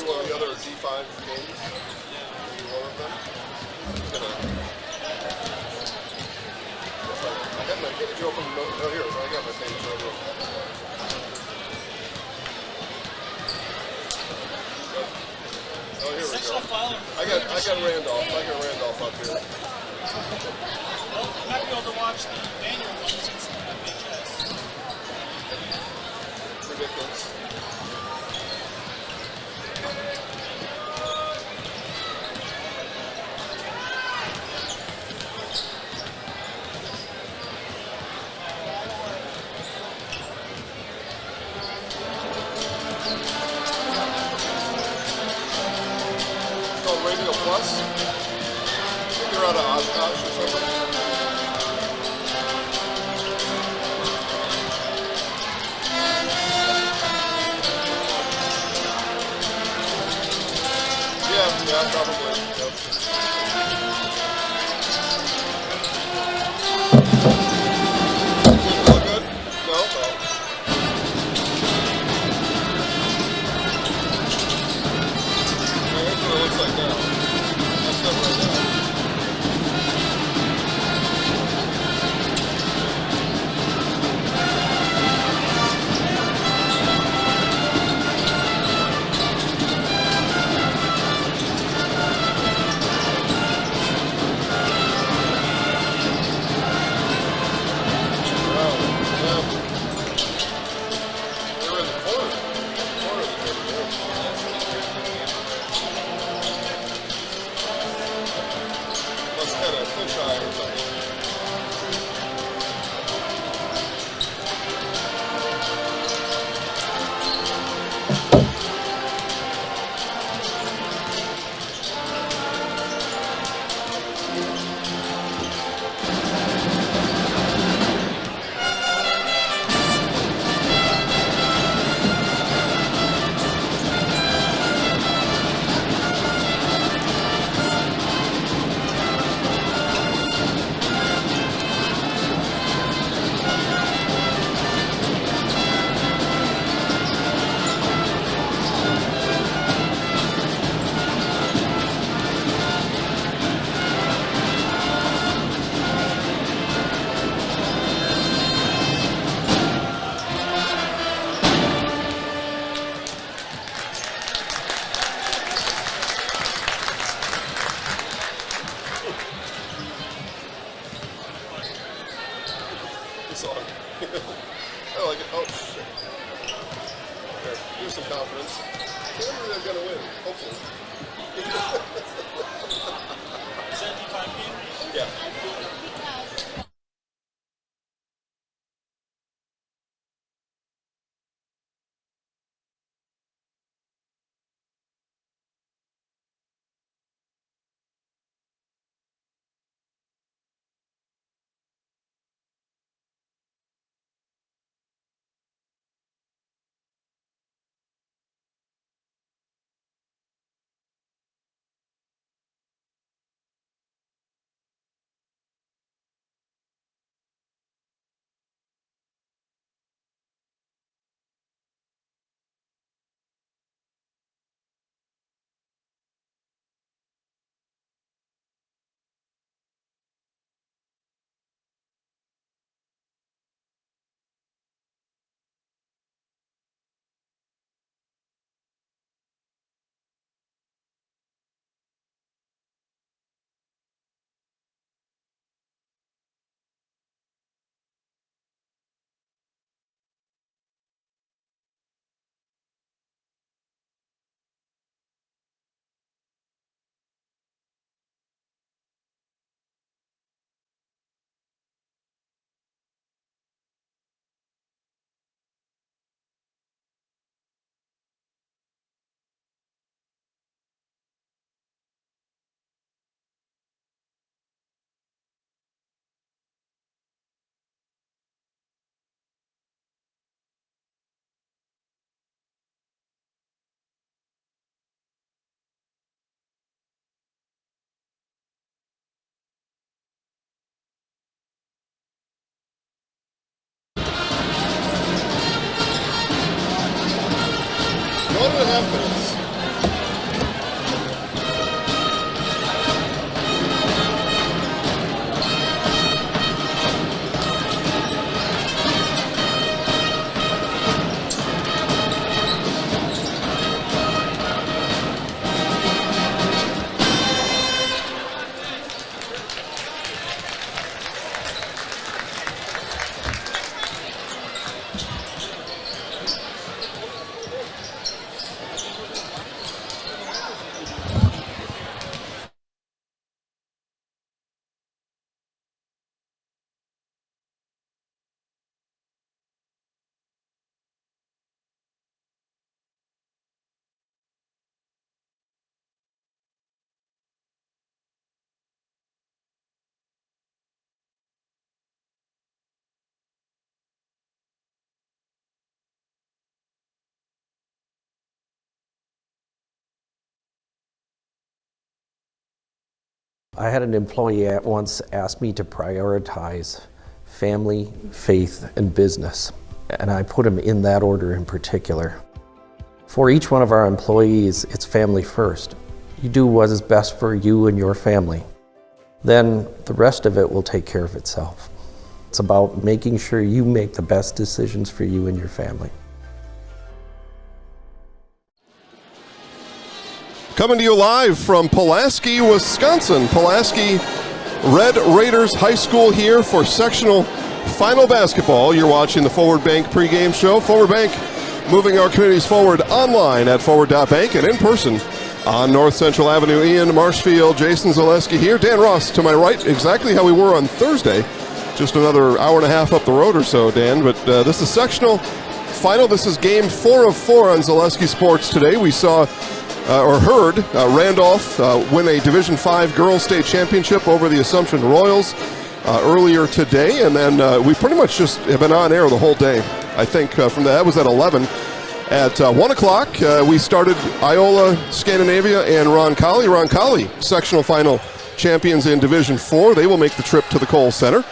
one of the other D5 games? Maybe one of them? I got my page open. Oh, here. I got my page right here. Oh, here we go. I got Randolph. I got Randolph up here. Well, you might be able to watch the manual ones since it's on VHS. Ridiculous. Radio Plus. I think they're out of Oshkosh or something. Yeah, probably. Yep. Didn't look good? No? Here's what it looks like now. That's not right now. I like it. Oh, shit. Okay, here's some confidence. Maybe they're going to win, hopefully. Is that D5 game? Yeah. One and a half minutes. I had an employee at once ask me to prioritize family, faith, and business, and I put them in that order in particular. For each one of our employees, it's family first. You do what is best for you and your family. Then the rest of it will take care of itself. It's about making sure you make the best decisions for you and your family. Coming to you live from Pulaski, Wisconsin. Pulaski Red Raiders High School here for sectional final basketball. You're watching the Forward Bank pregame show. Forward Bank moving our communities forward online at forward.bank and in person on North Central Avenue. Ian Marshfield, Jason Zaleski here. Dan Ross to my right, exactly how we were on Thursday. Just another hour and a half up the road or so, Dan. But this is sectional final. This is game 4 of 4 on Zaleski Sports today. We saw or heard Randolph win a Division V Girls State Championship over the Assumption Royals earlier today, and then we pretty much just have been on air the whole day. I think from that was at 11. At 1 o'clock, we started Iola, Scandinavia, and Roncalli. Roncalli, sectional final champions in Division 4. They will make the trip to the Kohl Center.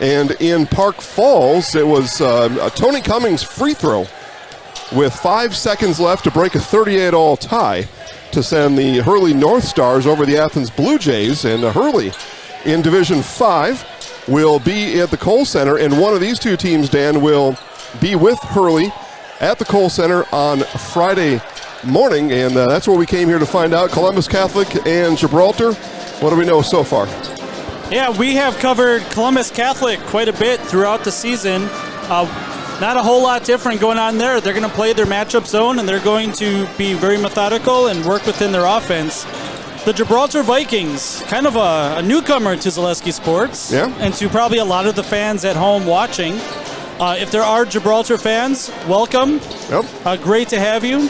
And in Park Falls, it was a Tony Cummings free throw with 5 seconds left to break a 38-all tie to send the Hurley North Stars over the Athens Blue Jays. And Hurley in Division 5 will be at the Kohl Center, and one of these two teams, Dan, will be with Hurley at the Kohl Center on Friday morning, and that's where we came here to find out. Columbus Catholic and Gibraltar, what do we know so far? Yeah, we have covered Columbus Catholic quite a bit throughout the season. Not a whole lot different going on there. They're going to play their matchup zone, and they're going to be very methodical and work within their offense. The Gibraltar Vikings, kind of a newcomer to Zaleski Sports, and to probably a lot of the fans at home watching. If there are Gibraltar fans, welcome. Great to have you.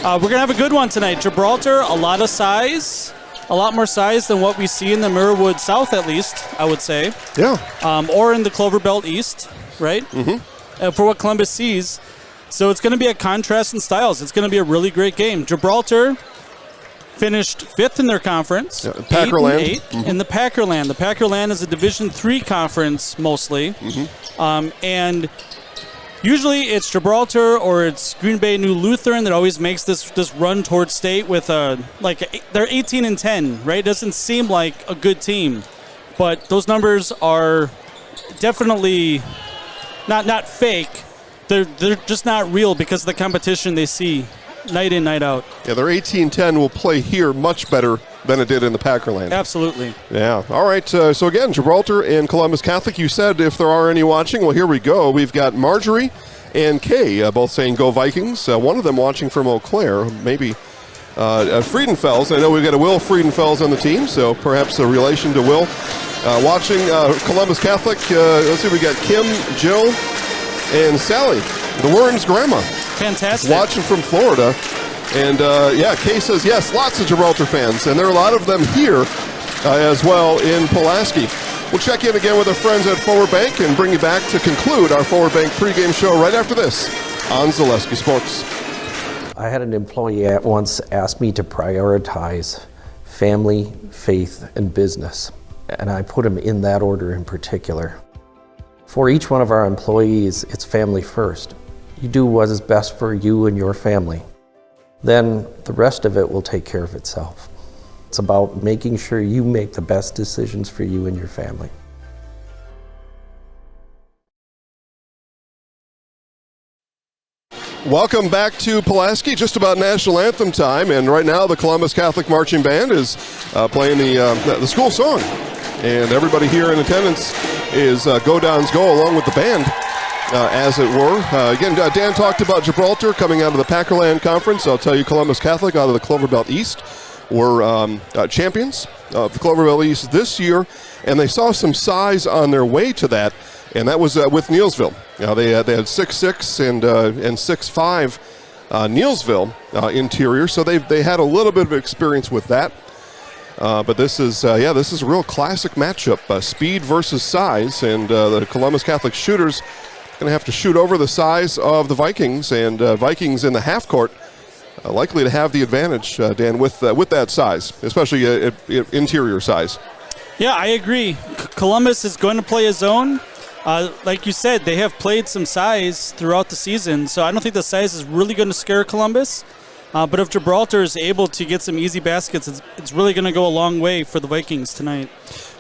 We're going to have a good one tonight. Gibraltar, a lot of size, a lot more size than what we see in the Mirrorwood South, at least, I would say. Or in the Clover Belt East, right? For what Columbus sees. So it's going to be a contrast in styles. It's going to be a really great game. Gibraltar finished 5th in their conference, 8-8 in the Packerland. The Packerland is a Division III conference mostly, and usually it's Gibraltar or it's Green Bay New Lutheran that always makes this run towards state with they're 18-10, right? It doesn't seem like a good team, but those numbers are definitely not fake. They're just not real because of the competition they see night in, night out. Yeah, their 18-10 will play here much better than it did in the Packerland. Absolutely. Yeah. All right. So again, Gibraltar and Columbus Catholic. You said if there are any watching. Well, here we go. We've got Marjorie and Kay both saying go Vikings. One of them watching from Eau Claire, maybe Friedenfels. I know we've got a Will Friedenfels on the team, so perhaps a relation to Will. Watching Columbus Catholic, let's see, we got Kim, Jill, and Sally, the Worms' grandma. Fantastic. Watching from Florida. And Kay says, yes, lots of Gibraltar fans, and there are a lot of them here as well in Pulaski. We'll check in again with our friends at Forward Bank and bring you back to conclude our Forward Bank pregame show right after this on Zaleski Sports. I had an employee at once ask me to prioritize family, faith, and business, and I put them in that order in particular. For each one of our employees, it's family first. You do what is best for you and your family. Then the rest of it will take care of itself. It's about making sure you make the best decisions for you and your family. Welcome back to Pulaski, just about national anthem time, and right now the Columbus Catholic Marching Band is playing the school song, and everybody here in attendance is Go Dons Go along with the band, as it were. Again, Dan talked about Gibraltar coming out of the Packerland Conference. I'll tell you, Columbus Catholic out of the Clover Belt East were champions of the Clover Belt East this year, and they saw some size on their way to that. And that was with Neilsville. They had 6'6" and 6'5" Neilsville interior, so they had a little bit of experience with that. But this is a real classic matchup, speed versus size, and the Columbus Catholic shooters going to have to shoot over the size of the Vikings, and Vikings in the half court likely to have the advantage, Dan, with that size, especially interior size. Yeah, I agree. Columbus is going to play a zone. Like you said, they have played some size throughout the season, so I don't think the size is really going to scare Columbus. But if Gibraltar is able to get some easy baskets, it's really going to go a long way for the Vikings tonight.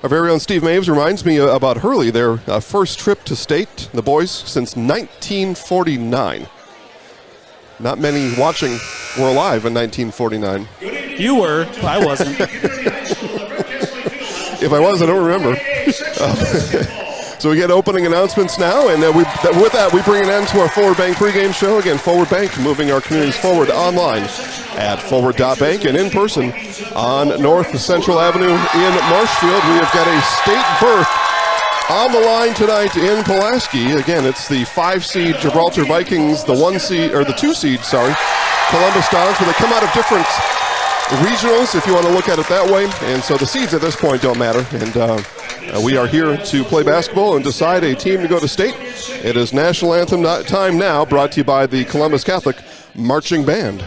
Our very own Steve Maves reminds me about Hurley, their first trip to state, the boys, since 1949. Not many watching were alive in 1949. You were. I wasn't. If I was, I don't remember. So we get opening announcements now, and with that, we bring an end to our Forward Bank pregame show. Again, Forward Bank, moving our communities forward online at forward.bank and in person on North Central Avenue in Marshfield. We have got a state berth on the line tonight in Pulaski. Again, it's the 5-seed Gibraltar Vikings, the 2-seed, Columbus Dons, where they come out of different regionals, if you want to look at it that way. And so the seeds at this point don't matter. And we are here to play basketball and decide a team to go to state. It is National Anthem time now, brought to you by the Columbus Catholic Marching Band.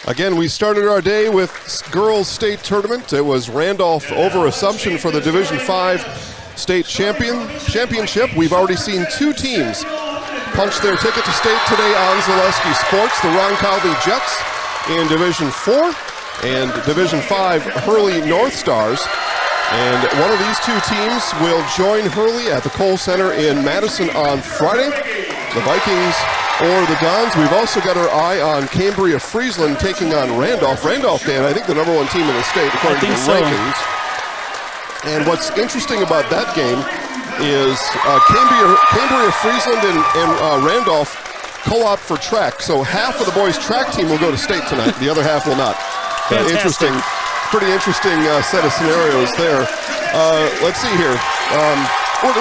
Again, we started our day with girls' state tournament. It was Randolph over Assumption for the Division 5 state championship. We've already seen 2 teams punch their ticket to state today on Zaleski Sports. The Roncalli Jets in Division 4 and Division 5 Hurley North Stars. And one of these 2 teams will join Hurley at the Cole Center in Madison on Friday. The Vikings or the Dons. We've also got our eye on Cambria Friesland taking on Randolph. Randolph, Dan, I think the #1 team in the state according to the rankings. And what's interesting about that game is Cambria Friesland and Randolph co-op for track. So half of the boys' track team will go to state tonight. The other half will not. Interesting. Pretty interesting set of scenarios there. Let's see here. We'll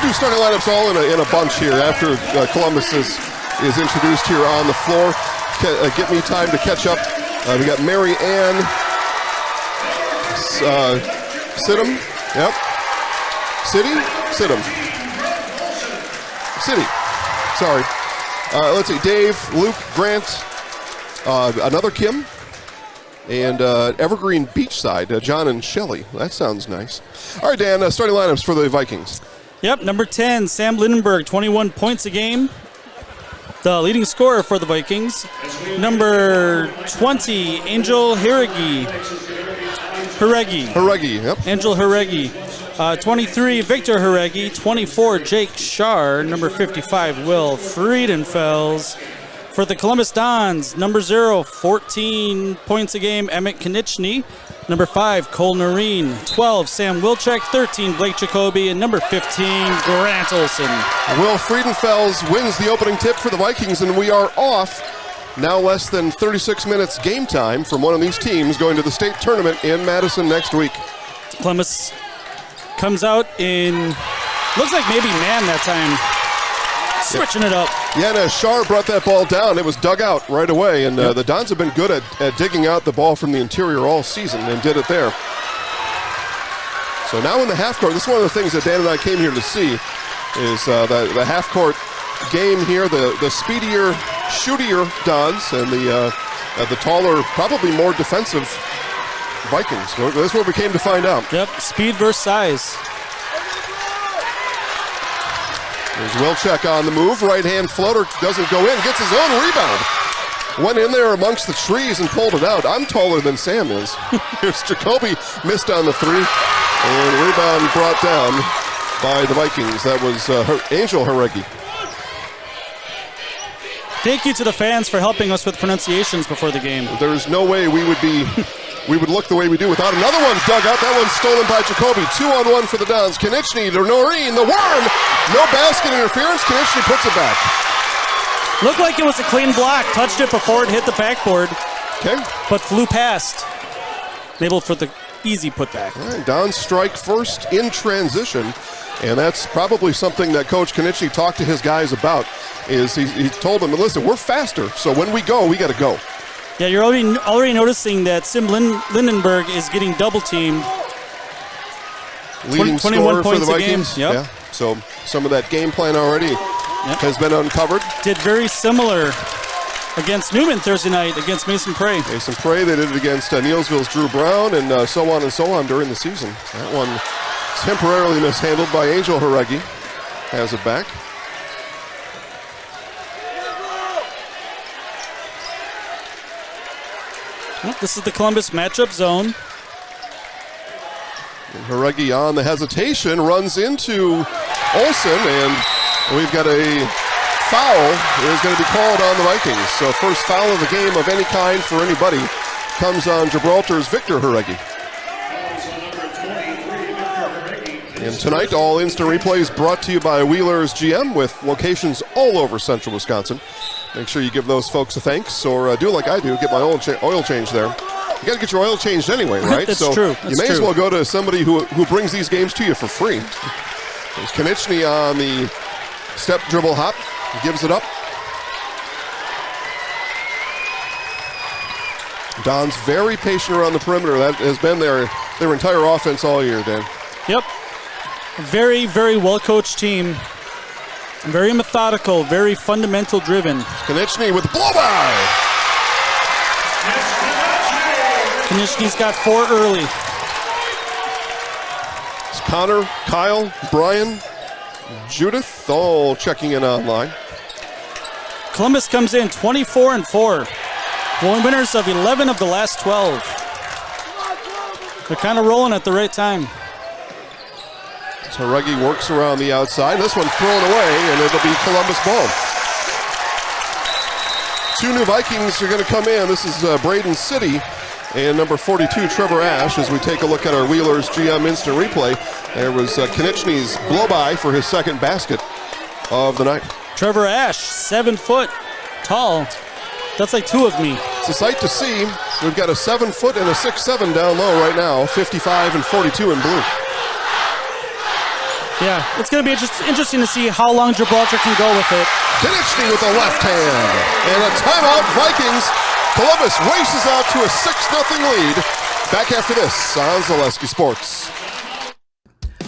do starting lineups all in a bunch here after Columbus is introduced here on the floor. Get me time to catch up. We got Mary Ann Sidham. Yep. Sidham. Sorry. Let's see. Dave, Luke, Grant, another Kim, and Evergreen Beachside, John and Shelley. That sounds nice. All right, Dan, starting lineups for the Vikings. Yep, number 10, Sam Lindenberg, 21 points a game. The leading scorer for the Vikings. Number 20, Angel Hiregi, yep. Angel Hiregi. 23, Victor Hiregi. 24, Jake Schar. Number 55, Will Friedenfels. For the Columbus Dons, number 0, 14 points a game, Emmett Konieczny. Number 5, Cole Noreen. 12, Sam Wilczek. 13, Blake Jacoby. And number 15, Grant Olson. Will Friedenfels wins the opening tip for the Vikings, and we are off. Now less than 36 minutes game time from one of these teams going to the state tournament in Madison next week. Columbus comes out in, looks like maybe man that time. switching it up. Yeah, and as Shar brought that ball down, it was dug out right away, and the Dons have been good at digging out the ball from the interior all season, and did it there. So now in the half court, this is one of the things that Dan and I came here to see, is the half court game here, the speedier, shootier Dons, and the taller, probably more defensive Vikings. That's what we came to find out. Yep, speed versus size. There's Wilczek on the move. Right-hand floater doesn't go in. Gets his own rebound. Went in there amongst the trees and pulled it out. I'm taller than Sam is. Here's Jacoby, missed on the three. And rebound brought down by the Vikings. That was Angel Haregi. Thank you to the fans for helping us with pronunciations before the game. There's no way we would look the way we do without another one dug out. That one's stolen by Jacoby. 2-on-1 for the Dons. Konechny to Noreen. The worm. No basket interference. Konechny puts it back. Looked like it was a clean block. Touched it before it hit the backboard. Okay. But flew past. Able for the easy putback. All right, Dons strike first in transition. And that's probably something that Coach Konechny talked to his guys about, is he told them, listen, we're faster, so when we go, we got to go. Yeah, you're already noticing that Sim Lindenberg is getting double-teamed. Leading 21 scorer for the points a game. Vikings. Yep. Yeah, so some of that game plan already has been uncovered. Did very similar against Newman Thursday night against Mason Prey. Mason Prey, they did it against Neilsville's Drew Brown, and so on during the season. That one temporarily mishandled by Angel Haregi. Has it back. Well, this is the Columbus matchup zone. And Haregi on the hesitation, runs into Olsen, and we've got a foul is going to be called on the Vikings. So first foul of the game of any kind for anybody comes on Gibraltar's Victor Haregi. And tonight, all instant replays brought to you by Wheeler's GM, with locations all over central Wisconsin. Make sure you give those folks a thanks, or do like I do, get my oil change there. You got to get your oil changed anyway, right? That's so true. You may as well go to somebody who brings these games to you for free. There's Konechny on the step dribble hop. He gives it up. Don's very patient around the perimeter. That has been their entire offense all year, Dan. Yep. A very, very well-coached team. Very methodical, very fundamental driven. Konechny with the blow-by. Konechny's got 4 early. It's Connor, Kyle, Brian, Judith, all checking in online. Columbus comes in 24-4. Winners of 11 of the last 12. They're kind of rolling at the right time. Haregi works around the outside. This one thrown away, and it'll be Columbus ball. 2 new Vikings are going to come in. This is Braden City and number 42, Trevor Ash, as we take a look at our Wheeler's GM instant replay. There was Konechny's blow-by for his second basket of the night. Trevor Ash, 7 foot tall. That's like 2 of me. It's a sight to see. We've got a 7 foot and a 6'7" down low right now, 55 and 42 in blue. Yeah, it's going to be interesting to see how long Gibraltar can go with it. Konechny with the left hand. And a timeout, Vikings. Columbus races out to a 6-0 lead. Back after this on Zaleski Sports.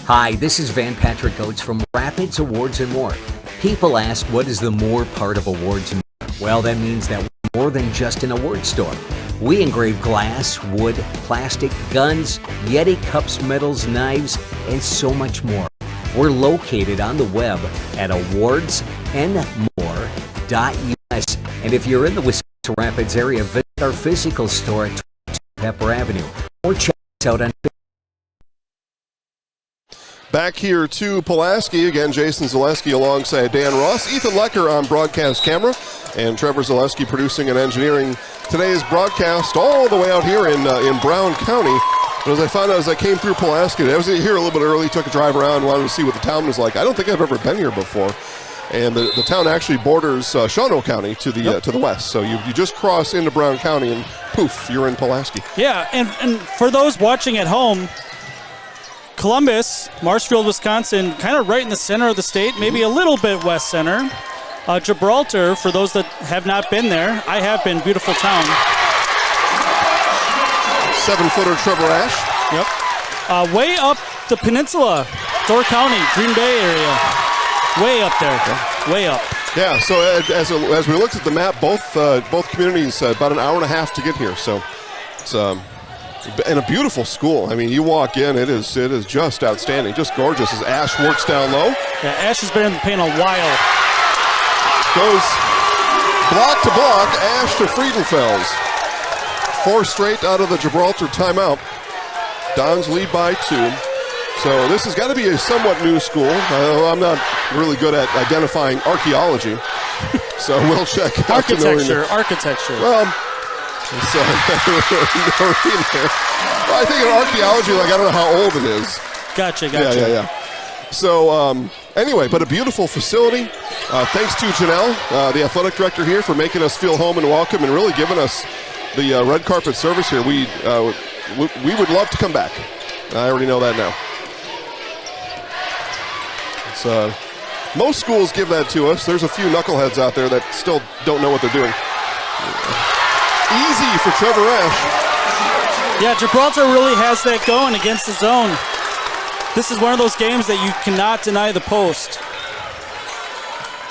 Hi, this is Van Patrick Oates from Rapids Awards and More. People ask, what is the more part of awards and more? Well, that means that we're more than just an award store. We engrave glass, wood, plastic, guns, Yeti cups, medals, knives, and so much more. We're located on the web at awardsandmore.us. And if you're in the Wisconsin Rapids area, visit our physical store at 22 Pepper Avenue or check us out on Facebook. Back here to Pulaski. Again, Jason Zaleski alongside Dan Ross. Ethan Lecker on broadcast camera. And Trevor Zaleski producing and engineering today's broadcast all the way out here in Brown County. But as I found out as I came through Pulaski, I was here a little bit early, took a drive around, wanted to see what the town was like. I don't think I've ever been here before. And the town actually borders Shawano County to the west. So you just cross into Brown County and poof, you're in Pulaski. Yeah, and for those watching at home, Columbus, Marshfield, Wisconsin, kind of right in the center of the state, maybe a little bit west center. Gibraltar, for those that have not been there, I have been. Beautiful town. 7-footer Trevor Ash. Yep. Way up the peninsula, Door County, Green Bay area. Way up there. Yeah. Way up. Yeah, so as we looked at the map, both communities about an hour and a half to get here. So it's and a beautiful school. I mean, you walk in, it is just outstanding, just gorgeous as Ash works down low. Yeah, Ash has been in the paint a while. Goes block to block, Ash to Friedenfels. 4 straight out of the Gibraltar timeout. Dons lead by 2. So this has got to be a somewhat new school. I'm not really good at identifying archaeology, so we'll check out Architecture. Well, so, well, I think in archaeology, like, I don't know how old it is. Gotcha. Yeah. So anyway, but a beautiful facility. Thanks to Janelle, the athletic director here, for making us feel home and welcome and really giving us the red carpet service here. We would love to come back. I already know that now. Most schools give that to us. There's a few knuckleheads out there that still don't know what they're doing. Easy for Trevor Ash. Yeah, Gibraltar really has that going against the zone. This is one of those games that you cannot deny the post.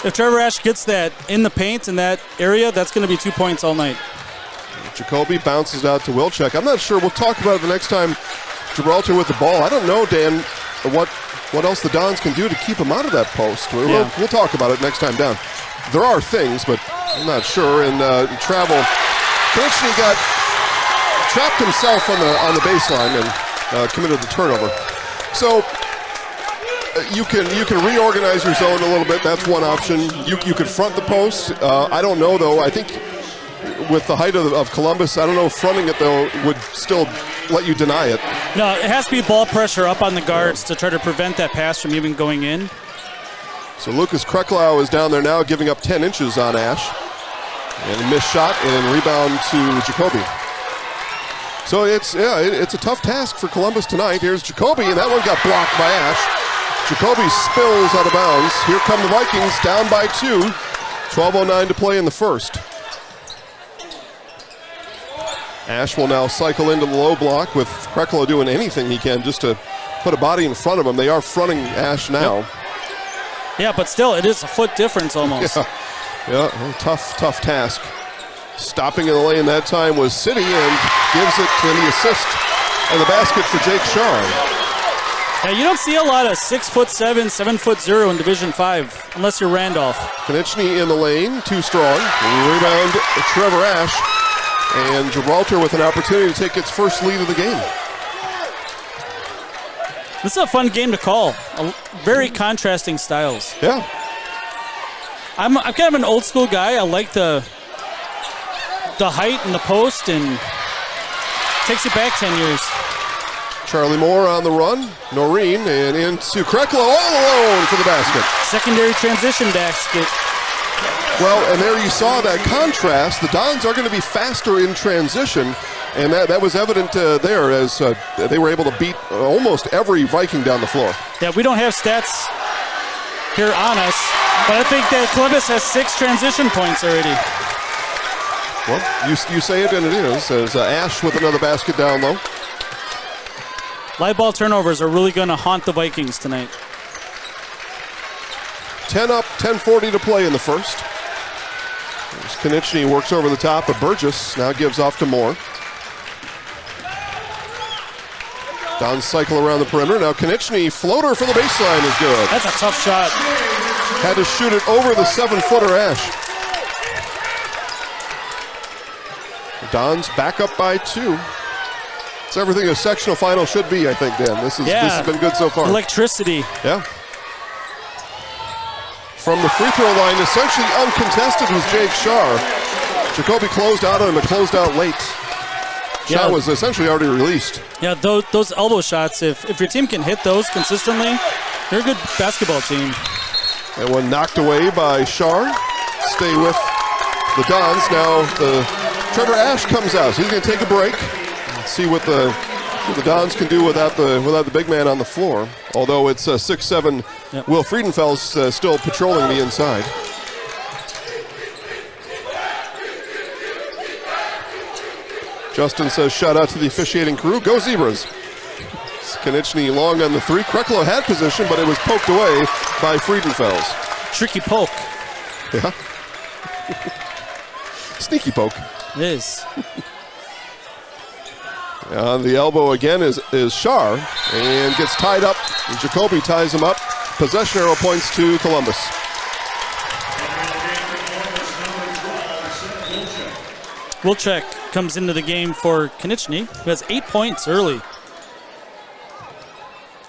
If Trevor Ash gets that in the paint in that area, that's going to be 2 points all night. Jacoby bounces out to Wilczek. I'm not sure. We'll talk about it the next time Gibraltar with the ball. I don't know, Dan, what else the Dons can do to keep him out of that post. We'll talk about it next time down. There are things, but I'm not sure. And travel. Konechny got trapped himself on the baseline and committed the turnover. So you can reorganize your zone a little bit. That's one option. You could front the post. I don't know, though. I think with the height of Columbus, I don't know if fronting it, though, would still let you deny it. No, it has to be ball pressure up on the guards to try to prevent that pass from even going in. So Lucas Kreklau is down there now, giving up 10 inches on Ash. And a missed shot and rebound to Jacoby. So it's a tough task for Columbus tonight. Here's Jacoby, and that one got blocked by Ash. Jacoby spills out of bounds. Here come the Vikings, down by 2. 12:09 to play in the first. Ash will now cycle into the low block with Kreklau doing anything he can just to put a body in front of him. They are fronting Ash now. Yep. Yeah, but still, it is a foot difference almost. Yeah, tough task. Stopping in the lane that time was City and gives it to the assist and the basket for Jake Shaw. Yeah, you don't see a lot of 6'7", 7'0" in Division 5 unless you're Randolph. Konechny in the lane, too strong. Rebound Trevor Ash. And Gibraltar with an opportunity to take its first lead of the game. This is a fun game to call. Very contrasting styles. Yeah. I'm kind of an old school guy. I like the height and the post, and takes you back 10 years. Charlie Moore on the run. Noreen and into Kreklau all alone for the basket. Secondary transition basket. Well, and there you saw that contrast. The Dons are going to be faster in transition, and that was evident there as they were able to beat almost every Viking down the floor. Yeah, we don't have stats here on us, but I think that Columbus has 6 transition points already. Well, you say it, and it is, as Ash with another basket down low. Live ball turnovers are really going to haunt the Vikings tonight. 10 up, 10:40 to play in the first. Konechny works over the top, but Burgess now gives off to Moore. Dons cycle around the perimeter. Now Konechny, floater for the baseline is good. That's a tough shot. Had to shoot it over the 7-footer Ash. The Dons back up by 2. It's everything a sectional final should be, I think, Dan. This has been good so far. Electricity. Yeah. From the free throw line, essentially uncontested, was Jake Shaw. Jacoby closed out on him and closed out late. Shaw was essentially already released. Yeah, those elbow shots, if your team can hit those consistently, they're a good basketball team. And one knocked away by Shaw. Stay with the Dons. Now Trevor Ash comes out, so he's going to take a break. Let's see what the Dons can do without the big man on the floor. Although it's 6'7", Will Friedenfels still patrolling the inside. Justin says shout out to the officiating crew. Go Zebras. Konechny long on the 3. Kreklo had position, but it was poked away by Friedenfels. Tricky poke. Yeah. Sneaky poke. It is. On the elbow again is Shar, and gets tied up. And Jacoby ties him up. Possession arrow points to Columbus. Wilczek comes into the game for Konechny, who has 8 points early.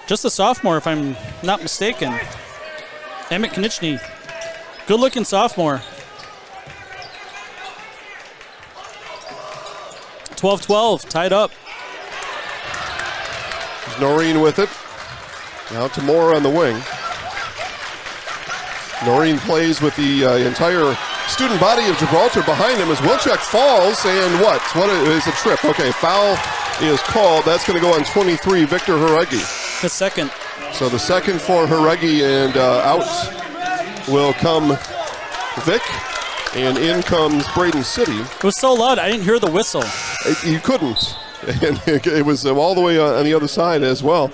Just a sophomore, if I'm not mistaken. Emmett Konechny, good-looking sophomore. 12-12, tied up. There's Noreen with it. Now to Moore on the wing. Noreen plays with the entire student body of Gibraltar behind him as Wilczek falls, and what? What is a trip? Okay, foul is called. That's going to go on 23, Victor Horegi. The second. So the second for Horegi, and out will come Vic, and in comes Braden City. It was so loud, I didn't hear the whistle. You couldn't. And it was all the way on the other side as well.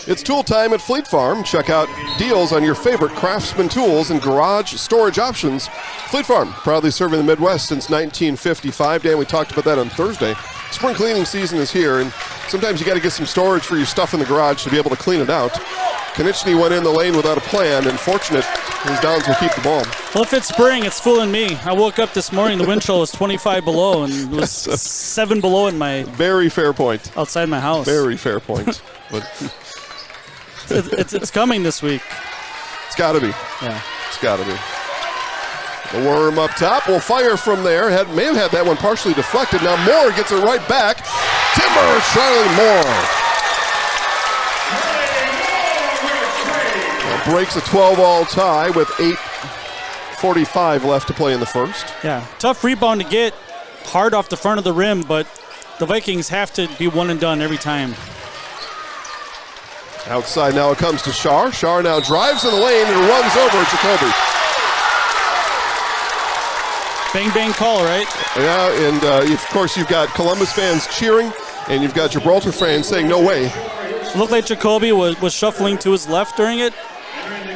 It's tool time at Fleet Farm. Check out deals on your favorite Craftsman tools and garage storage options. Fleet Farm, proudly serving the Midwest since 1955. Dan, we talked about that on Thursday. Spring cleaning season is here, and sometimes you got to get some storage for your stuff in the garage to be able to clean it out. Konechny went in the lane without a plan, and fortunate his Downs will keep the ball. Well, if it's spring, it's fooling me. I woke up this morning, the wind chill was 25 below, and it was 7 below in my Very fair point. outside my house. Very fair point. But It's coming this week. it's got to be. Yeah. It's got to be. The worm up top will fire from there. May have had that one partially deflected. Now Moore gets it right back. Timber, Charlie Moore. Now breaks a 12-all tie with 8:45 left to play in the first. Yeah. Tough rebound to get, hard off the front of the rim, but the Vikings have to be one and done every time. Outside now it comes to Shar. Shar now drives in the lane and runs over Jacoby. Bang, bang call, right? Yeah, and of course you've got Columbus fans cheering, and you've got Gibraltar fans saying, no way. It looked like Jacoby was shuffling to his left during it.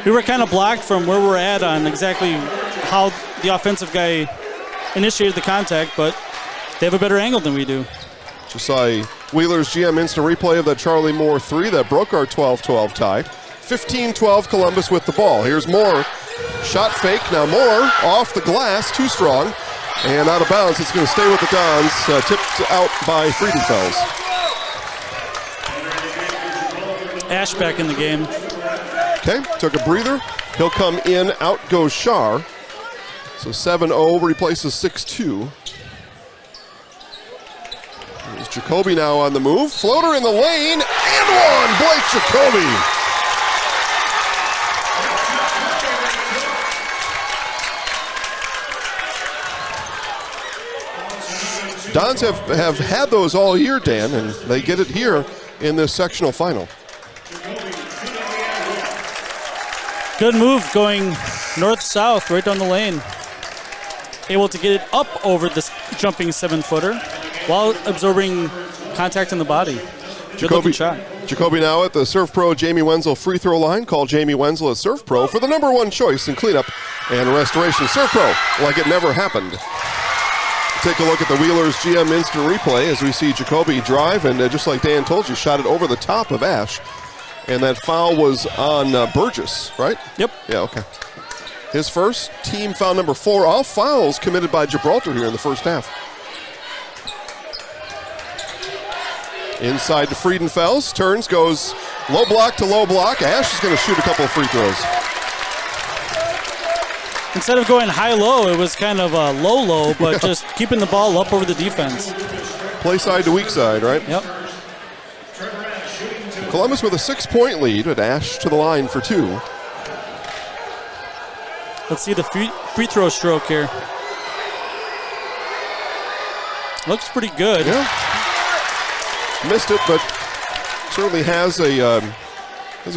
We were kind of blocked from where we're at on exactly how the offensive guy initiated the contact, but they have a better angle than we do. Just saw a Wheeler's GM instant replay of that Charlie Moore 3 that broke our 12-12 tie. 15-12 Columbus with the ball. Here's Moore. Shot fake. Now Moore off the glass. Too strong. And out of bounds. It's going to stay with the Dons. Tipped out by Friedenfels. Ash back in the game. Okay. Took a breather. He'll come in. Out goes Shar. So 7-0 replaces 6-2. There's Jacoby now on the move. Floater in the lane. And one. Blake Jacoby. Dons have had those all year, Dan, and they get it here in this sectional final. Good move going north-south right down the lane. Able to get it up over this jumping 7-footer while absorbing contact in the body. Good looking shot. Jacoby now at the Surf Pro Jamie Wenzel free throw line. Call Jamie Wenzel at Surf Pro for the #1 choice in cleanup and restoration. Surf Pro, like it never happened. Take a look at the Wheelers GM instant replay as we see Jacoby drive, and just like Dan told you, shot it over the top of Ash. And that foul was on Burgess, right? Yep. Yeah, okay. His first, team foul number 4. All fouls committed by Gibraltar here in the first half. Inside to Friedenfels, turns, goes low block to low block. Ash is going to shoot a couple of free throws. Instead of going high-low, it was kind of a low-low, but just keeping the ball up over the defense. Play side to weak side, right? Yep. Columbus with a 6-point lead, but Ash to the line for 2. Let's see the free throw stroke here. Looks pretty good. Yeah. Missed it, but certainly has a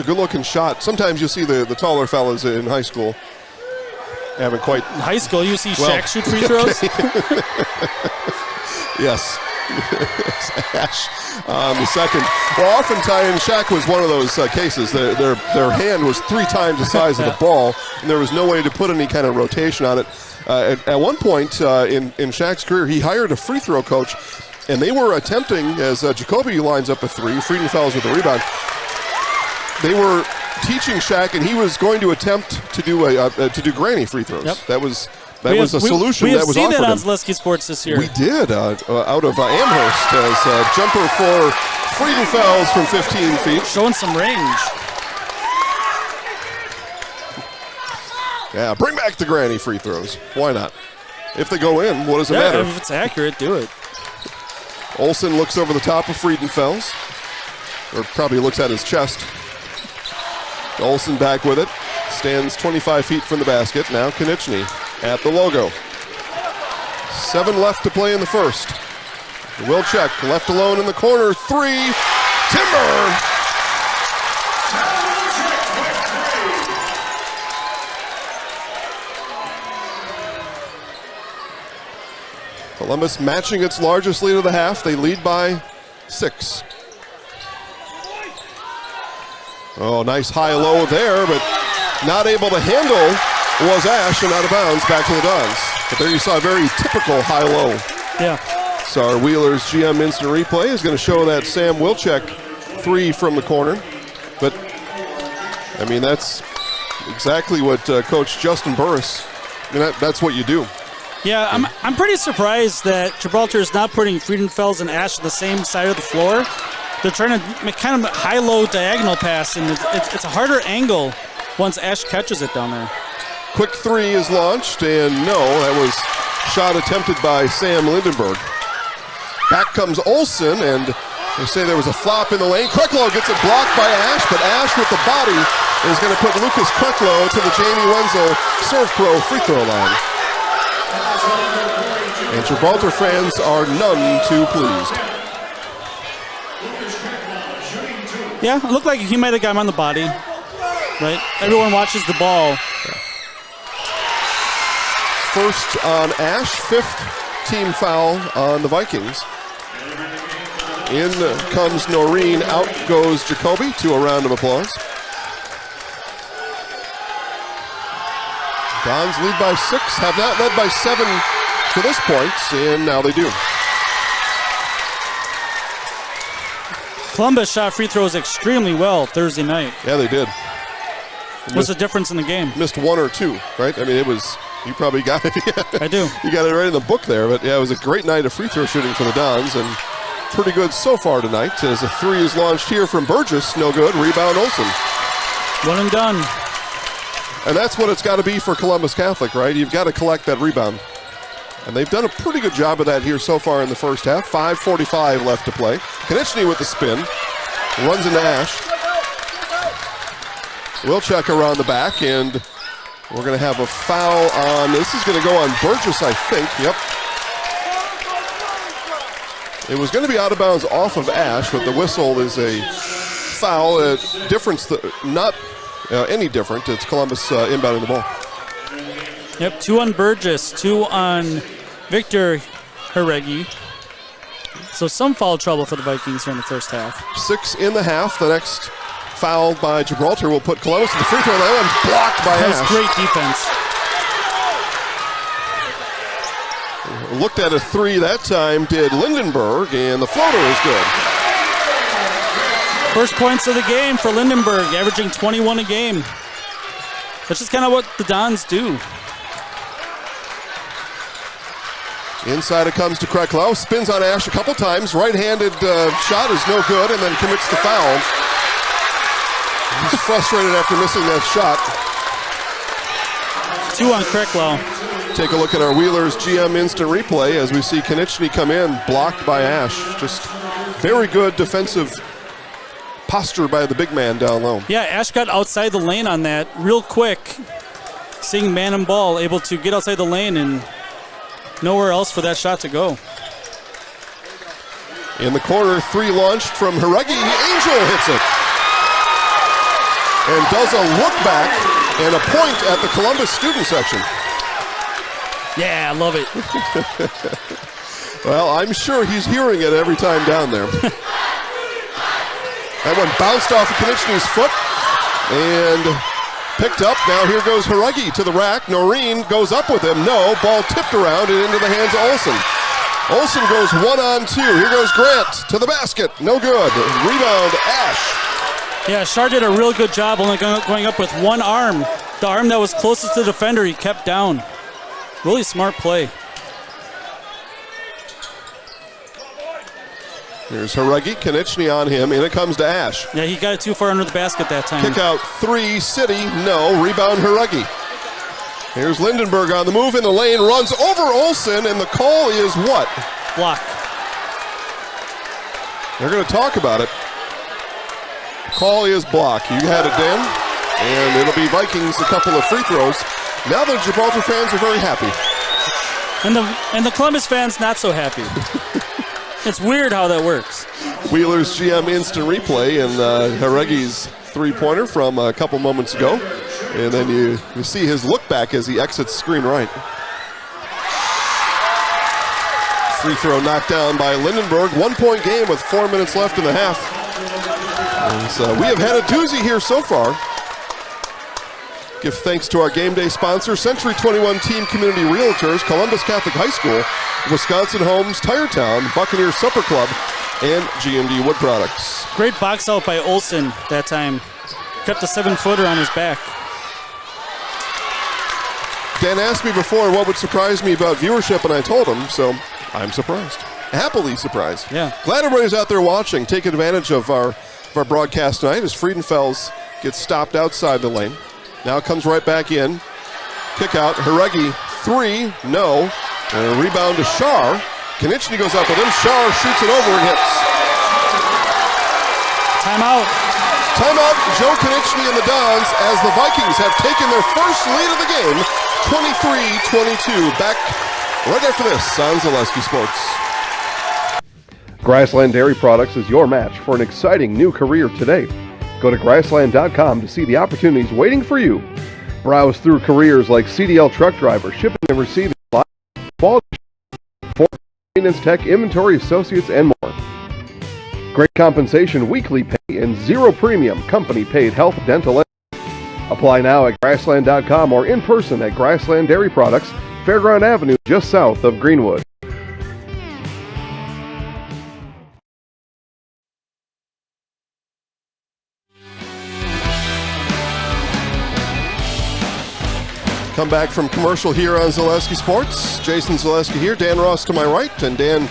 good-looking shot. Sometimes you'll see the taller fellas in high school haven't quite. In high school, you see Shaq shoot free throws? Yes. Ash on the second. Well, oftentimes, Shaq was one of those cases. Their hand was 3 times the size of the ball, and there was no way to put any kind of rotation on it. At one point in Shaq's career, he hired a free throw coach, and they were attempting, as Jacoby lines up a 3, Friedenfels with the rebound, they were teaching Shaq, and he was going to attempt to do granny free throws. Yep. That was a solution that was offered him. We have seen that on him. Zaleski Sports this year. We did, out of Amherst, as jumper for Friedenfels from 15 feet. Showing some range. Yeah, bring back the granny free throws. Why not? If they go in, what does it matter? If it's accurate, do it. Olsen looks over the top of Friedenfels, or probably looks at his chest. Olsen back with it. Stands 25 feet from the basket. Now Konechny at the logo. 7 left to play in the first. Wilczek left alone in the corner. 3. Timber! Columbus matching its largest lead of the half. They lead by 6. Oh, nice high-low there, but not able to handle was Ash, and out of bounds back to the Dons. But there you saw a very typical high-low. Yeah. So our Wheeler's GM instant replay is going to show that Sam Wilczek 3 from the corner. But, I mean, that's exactly what Coach Justin Burris, I mean, that's what you do. Yeah, I'm pretty surprised that Gibraltar is not putting Friedenfels and Ash on the same side of the floor. They're trying to make kind of a high-low diagonal pass, and it's a harder angle once Ash catches it down there. Quick 3 is launched, and no, that was shot attempted by Sam Lindenberg. Back comes Olsen, and they say there was a flop in the lane. Kreklow gets it blocked by Ash, but Ash with the body is going to put Lucas Kreklow to the Jamie Wenzel Serve Pro free throw line. And Gibraltar fans are none too pleased. Yeah, it looked like he might have got him on the body, right? Everyone watches the ball. First on Ash, 5th team foul on the Vikings. In comes Noreen, out goes Jacoby to a round of applause. Dons lead by 6, have not led by 7 to this point, and now they do. Columbus shot free throws extremely well Thursday night. Yeah, they did. What's the difference in the game? Missed 1 or 2, right? I mean, it was, you probably got it. I do. You got it right in the book there, but yeah, it was a great night of free throw shooting for the Dons, and pretty good so far tonight, as a 3 is launched here from Burgess, no good, rebound Olsen. 1 and done. And that's what it's got to be for Columbus Catholic, right? You've got to collect that rebound. And they've done a pretty good job of that here so far in the first half. 5:45 left to play. Konechny with the spin. Runs into Ash. Wilczek around the back, and we're going to have a foul on, this is going to go on Burgess, I think. Yep. It was going to be out of bounds off of Ash, but the whistle is a foul. Difference, not any different. It's Columbus inbounding the ball. Yep, 2 on Burgess, 2 on Victor Heregi. So some foul trouble for the Vikings here in the first half. 6 in the half. The next foul by Gibraltar will put Columbus to the free throw line, and blocked by That Ash. was great defense. Looked at a 3 that time, did Lindenberg, and the floater is good. First points of the game for Lindenberg, averaging 21 a game. That's just kind of what the Dons do. Inside it comes to Kreklow, spins on Ash a couple times, right-handed shot is no good, and then commits the foul. He's frustrated after missing that shot. 2 on Kreklow. Take a look at our Wheelers GM instant replay as we see Konechny come in, blocked by Ash. Just very good defensive posture by the big man down low. Yeah, Ash got outside the lane on that real quick. Seeing man and ball, able to get outside the lane and nowhere else for that shot to go. In the corner, 3 launched from Heregi. Angel hits it. And does a look back and a point at the Columbus student section. Yeah, I love it. Well, I'm sure he's hearing it every time down there. That one bounced off of Konieczny's foot and picked up. Now here goes Harugi to the rack. Noreen goes up with him. No, ball tipped around and into the hands of Olsen. Olsen goes 1-on-2. Here goes Grant to the basket. No good. Rebound, Ash. Yeah, Shar did a real good job only going up with one arm. The arm that was closest to the defender, he kept down. Really smart play. Here's Harugi, Konieczny on him, and it comes to Ash. Yeah, he got it too far under the basket that time. Kick out 3, City, no, rebound Harugi. Here's Lindenberg on the move in the lane, runs over Olsen, and the call is what? Block. They're going to talk about it. Call is block. You had it, Dan, and it'll be Vikings a couple of free throws. Now the Gibraltar fans are very happy. And the Columbus fans not so happy. It's weird how that works. Wheeler's GM instant replay and Harugi's three-pointer from a couple moments ago. And then you see his look back as he exits screen right. Free throw knocked down by Lindenberg. 1-point game with 4 minutes left in the half. And so we have had a doozy here so far. Give thanks to our game day sponsor, Century 21 Team Community Realtors, Columbus Catholic High School, Wisconsin Homes, Tire Town, Buccaneers Supper Club, and GMD Wood Products. Great box out by Olsen that time. Kept a 7-footer on his back. Dan asked me before what would surprise me about viewership, and I told him, so I'm surprised. Happily surprised. Yeah. Glad everybody's out there watching. Take advantage of our broadcast tonight as Friedenfels gets stopped outside the lane. Now comes right back in. Kick out. Harugi, 3, no. And a rebound to Shar. Konieczny goes up with him. Shar shoots it over and hits. Timeout. Timeout, Joe Konieczny and the Dons as the Vikings have taken their first lead of the game, 23-22. Back right after this on Zaleski Sports. Grassland Dairy Products is your match for an exciting new career today. Go to grassland.com to see the opportunities waiting for you. Browse through careers like CDL truck driver, shipping and receiving, quality, maintenance tech, inventory associates, and more. Great compensation, weekly pay, and zero premium company-paid health, dental, and apply now at grassland.com or in person at Grassland Dairy Products, Fairground Avenue, just south of Greenwood. Come back from commercial here on Zaleski Sports. Jason Zaleski here, Dan Ross to my right, and Dan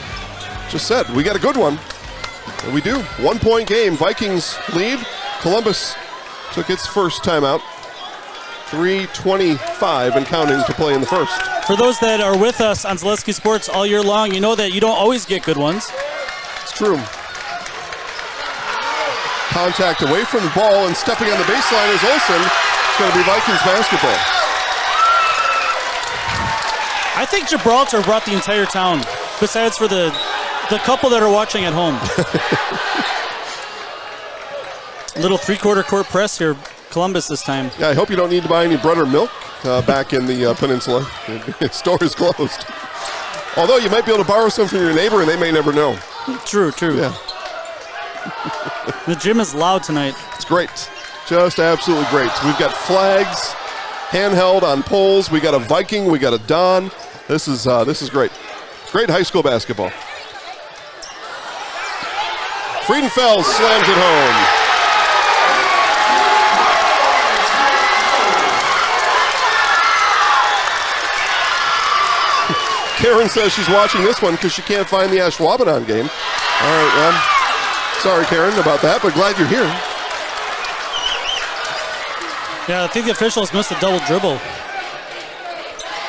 just said, we got a good one. And we do. 1-point game. Vikings lead. Columbus took its first timeout. 3:25 and counting to play in the first. For those that are with us on Zaleski Sports all year long, you know that you don't always get good ones. It's true. Contact away from the ball and stepping on the baseline is Olsen. It's going to be Vikings basketball. I think Gibraltar brought the entire town, besides for the couple that are watching at home. Little three-quarter court press here, Columbus this time. Yeah, I hope you don't need to buy any bread or milk back in the peninsula. The store is closed. Although you might be able to borrow some from your neighbor and they may never know. True. Yeah. The gym is loud tonight. It's great. Just absolutely great. We've got flags handheld on poles. We got a Viking. We got a Don. This is great. Great high school basketball. Friedenfels slams it home. Karen says she's watching this one because she can't find the Ashwaubenon game. All right, well, sorry, Karen, about that, but glad you're here. Yeah, I think the officials missed a double dribble.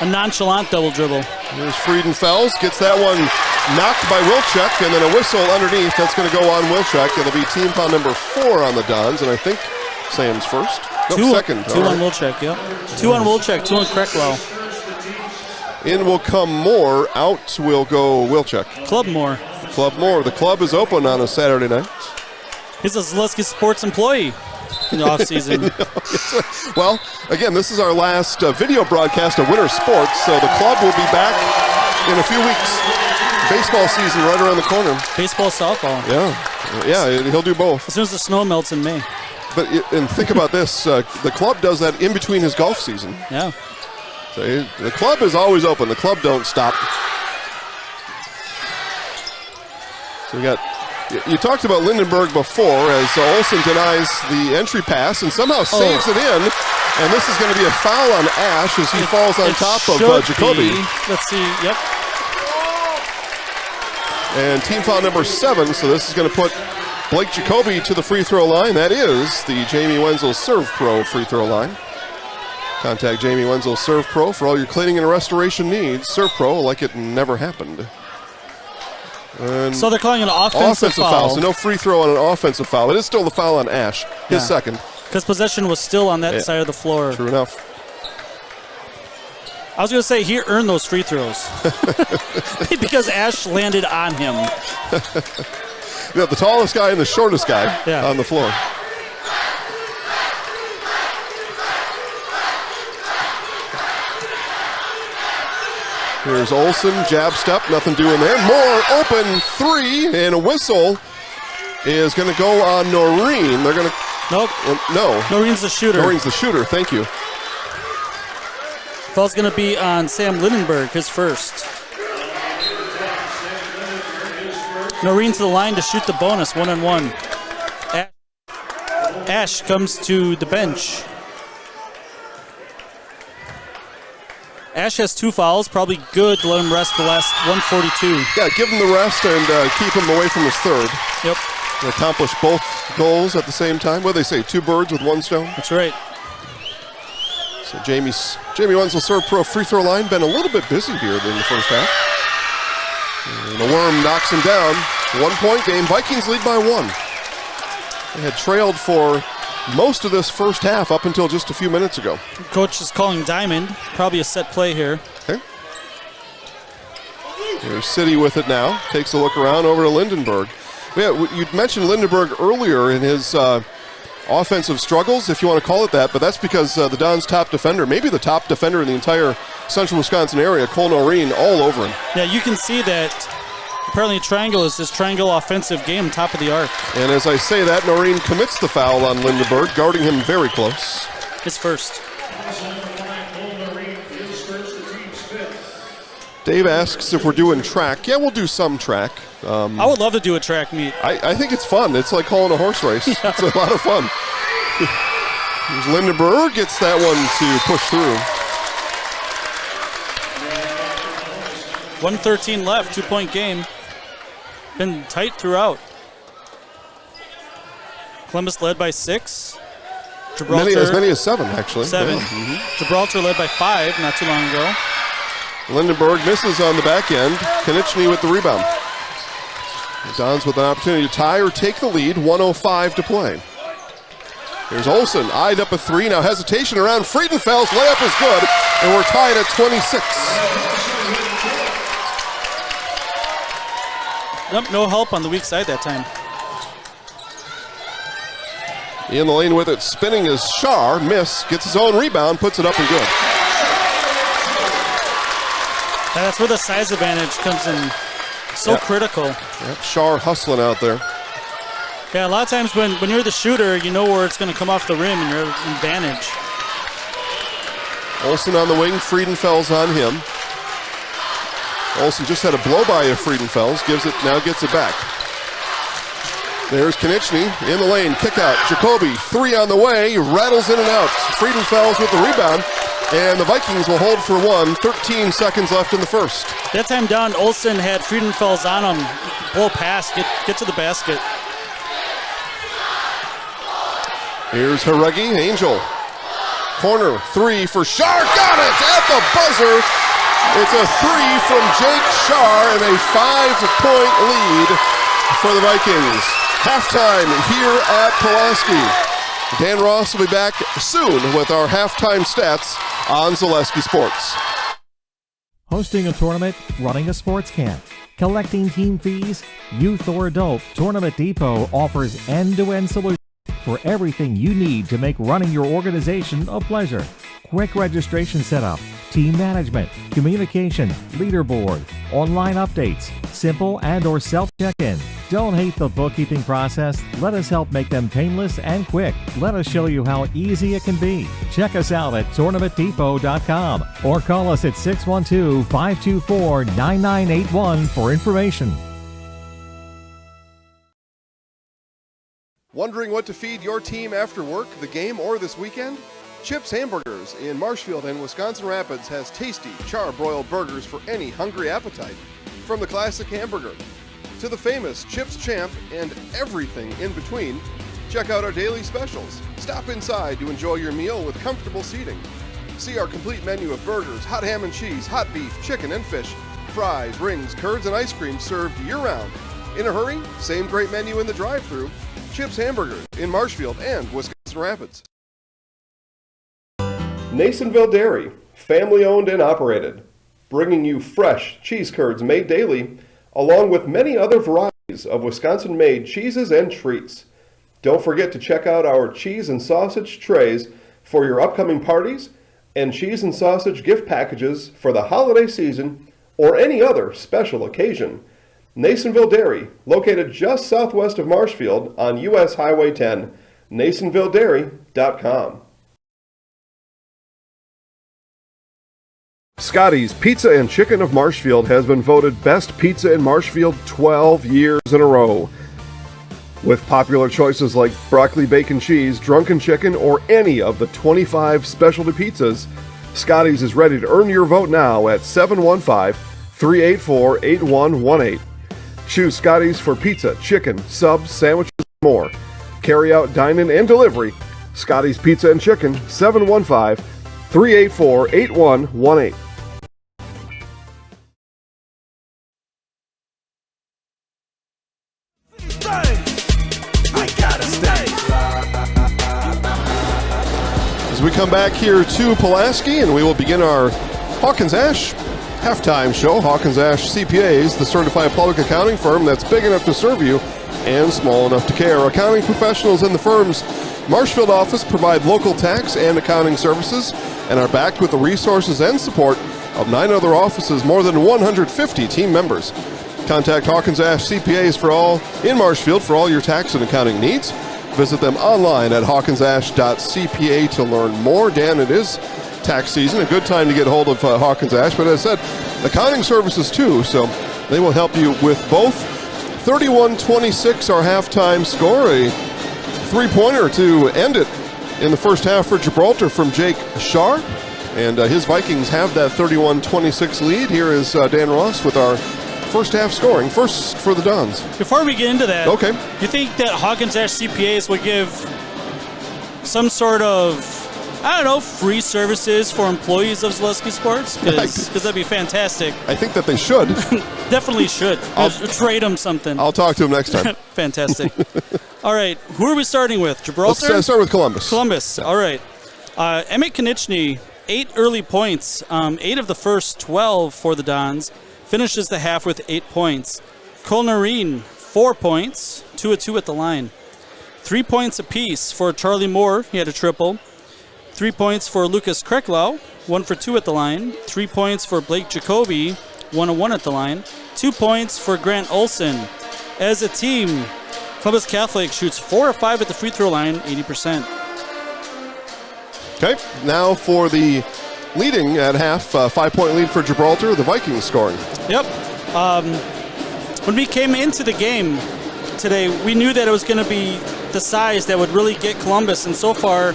A nonchalant double dribble. Here's Friedenfels, gets that one knocked by Wilczek, and then a whistle underneath. That's going to go on Wilczek. It'll be team foul number 4 on the Dons, and I think Sam's first. No, second. Two on Wilczek, yeah. 2 on Wilczek, 2 on Krecklau. In will come Moore, out will go Wilczek. Club Moore. The club is open on a Saturday night. He's a Zaleski Sports employee in the offseason. Well, again, this is our last video broadcast of winter sports, so the club will be back in a few weeks. baseball season right around the corner. Baseball, softball. Yeah, he'll do both. As soon as the snow melts in May. And think about this, the club does that in between his golf season. Yeah. So the club is always open. The club don't stop. So we got, you talked about Lindenberg before as Olsen denies the entry pass and somehow saves it in. And this is going to be a foul on Ash as he falls on top of Jacoby. Let's see, yep. And team foul number 7, so this is going to put Blake Jacoby to the free throw line. That is the Jamie Wenzel Serve Pro free throw line. Contact Jamie Wenzel Serve Pro for all your cleaning and restoration needs. Serve Pro like it never happened. And so they're calling it an offensive foul. So no free throw on an offensive foul. It is still the foul on Ash, his second. Because possession was still on that side of the floor. True enough. I was going to say he earned those free throws. Because Ash landed on him. You got the tallest guy and the shortest guy on the floor. Here's Olsen, jab step, nothing doing there. More open 3, and a whistle is going to go on Noreen. They're going to... Nope. No. Noreen's the shooter. Noreen's the shooter, thank you. Foul's going to be on Sam Lindenberg, his first. Noreen to the line to shoot the bonus, 1-on-1. Ash comes to the bench. Ash has 2 fouls, probably good to let him rest the last 142. Yeah, give him the rest and keep him away from his third. Yep. And accomplish both goals at the same time. What do they say, 2 birds with 1 stone? That's right. So Jamie Wenzel Serve Pro free throw line been a little bit busy here in the first half. And the worm knocks him down. 1-point game. Vikings lead by 1. They had trailed for most of this first half up until just a few minutes ago. Coach is calling diamond. Probably a set play here. Okay. Here's City with it now. Takes a look around over to Lindenberg. Yeah, you'd mentioned Lindenberg earlier in his offensive struggles, if you want to call it that, but that's because the Don's top defender, maybe the top defender in the entire central Wisconsin area, Cole Noreen, all over him. Yeah, you can see that apparently triangle is this triangle offensive game, top of the arc. And as I say that, Noreen commits the foul on Lindenberg, guarding him very close. His first. Dave asks if we're doing track. Yeah, we'll do some track. I would love to do a track meet. I think it's fun. It's like calling a horse race. Yeah. It's a lot of fun. Here's Lindenberg, gets that one to push through. 1:13 left, 2-point game. Been tight throughout. Columbus led by 6. Gibraltar, as many as 7, actually. 7. Yeah. Mm-hmm. Gibraltar led by 5 not too long ago. Lindenberg misses on the back end. Konieczny with the rebound. The Dons with an opportunity to tie or take the lead. 1:05 to play. Here's Olsen, eyed up a 3. Now hesitation around Friedenfeld's layup is good, and we're tied at 26. Nope, no help on the weak side that time. In the lane with it, spinning is Shar. Miss, gets his own rebound, puts it up and good. And that's where the size advantage comes in so critical. Yep, Shar hustling out there. Yeah, a lot of times when you're the shooter, you know where it's going to come off the rim and you're at an advantage. Olsen on the wing, Friedenfeld's on him. Olsen just had a blow-by of Friedenfeld's, now gets it back. There's Konieczny in the lane, kick out. Jacoby, 3 on the way, rattles in and out. Friedenfeld's with the rebound, and the Vikings will hold for 1. 13 seconds left in the first. That time down, Olsen had Friedenfeld's on him. Blow pass, get to the basket. Here's Haregi, Angel. Corner, 3 for Shar, got it at the buzzer. It's a 3 from Jake Shar and a 5-point lead for the Vikings. Halftime here at Pulaski. Dan Ross will be back soon with our halftime stats on Zaleski Sports. Hosting a tournament, running a sports camp, collecting team fees, youth or adult, Tournament Depot offers end-to-end solutions for everything you need to make running your organization a pleasure. Quick registration setup, team management, communication, leaderboard, online updates, simple and or self-check-in. Don't hate the bookkeeping process. Let us help make them painless and quick. Let us show you how easy it can be. Check us out at tournamentdepot.com or call us at 612-524-9981 for information. Wondering what to feed your team after work, the game, or this weekend? Chips Hamburgers in Marshfield and Wisconsin Rapids has tasty, char-broiled burgers for any hungry appetite. From the classic hamburger to the famous Chips Champ and everything in between, check out our daily specials. Stop inside to enjoy your meal with comfortable seating. See our complete menu of burgers, hot ham and cheese, hot beef, chicken and fish, fries, rings, curds, and ice cream served year-round. In a hurry? Same great menu in the drive-thru. Chips Hamburgers in Marshfield and Wisconsin Rapids. Nasonville Dairy, family-owned and operated, bringing you fresh cheese curds made daily, along with many other varieties of Wisconsin-made cheeses and treats. Don't forget to check out our cheese and sausage trays for your upcoming parties and cheese and sausage gift packages for the holiday season or any other special occasion. Nasonville Dairy, located just southwest of Marshfield on U.S. Highway 10, NasonvilleDairy.com. Scotty's Pizza and Chicken of Marshfield has been voted Best Pizza in Marshfield 12 years in a row. With popular choices like broccoli bacon cheese, drunken chicken, or any of the 25 specialty pizzas, Scotty's is ready to earn your vote now at 715-384-8118. Choose Scotty's for pizza, chicken, subs, sandwiches, and more. Carry out, dine-in, and delivery. Scotty's Pizza and Chicken, 715-384-8118. As we come back here to Pulaski, and we will begin our Hawkins Ash halftime show. Hawkins Ash CPAs, the certified public accounting firm that's big enough to serve you and small enough to care. Accounting professionals in the firm's Marshfield office provide local tax and accounting services and are backed with the resources and support of 9 other offices, more than 150 team members. Contact Hawkins Ash CPAs for all in Marshfield for all your tax and accounting needs. Visit them online at hawkinsash.cpa to learn more. Dan, it is tax season, a good time to get hold of Hawkins Ash, but as I said, accounting services too, so they will help you with both. 31-26 our halftime score, a three-pointer to end it in the first half for Gibraltar from Jake Shar, and his Vikings have that 31-26 lead. Here is Dan Ross with our first half scoring, first for the Dons. Before we get into that, okay, you think that Hawkins Ash CPAs would give some sort of, I don't know, free services for employees of Zaleski Sports? Because that'd be fantastic. I think that they should. Definitely should. I'll trade them something. I'll talk to him next time. Fantastic. All right, who are we starting with? Gibraltar? Let's start with Columbus. Columbus, all right. Emmett Konieczny, 8 early points, 8 of the first 12 for the Dons. Finishes the half with 8 points. Colnarine, 4 points, 2 of 2 at the line. 3 points apiece for Charlie Moore, he had a triple. 3 points for Lucas Kreklau, 1 for 2 at the line. 3 points for Blake Jacoby, 1 of 1 at the line. 2 points for Grant Olson. As a team, Columbus Catholic shoots 4 of 5 at the free throw line, 80%. Okay, now for the leading at half, 5-point lead for Gibraltar, the Vikings scoring. Yep. When we came into the game today, we knew that it was going to be the size that would really get Columbus, and so far,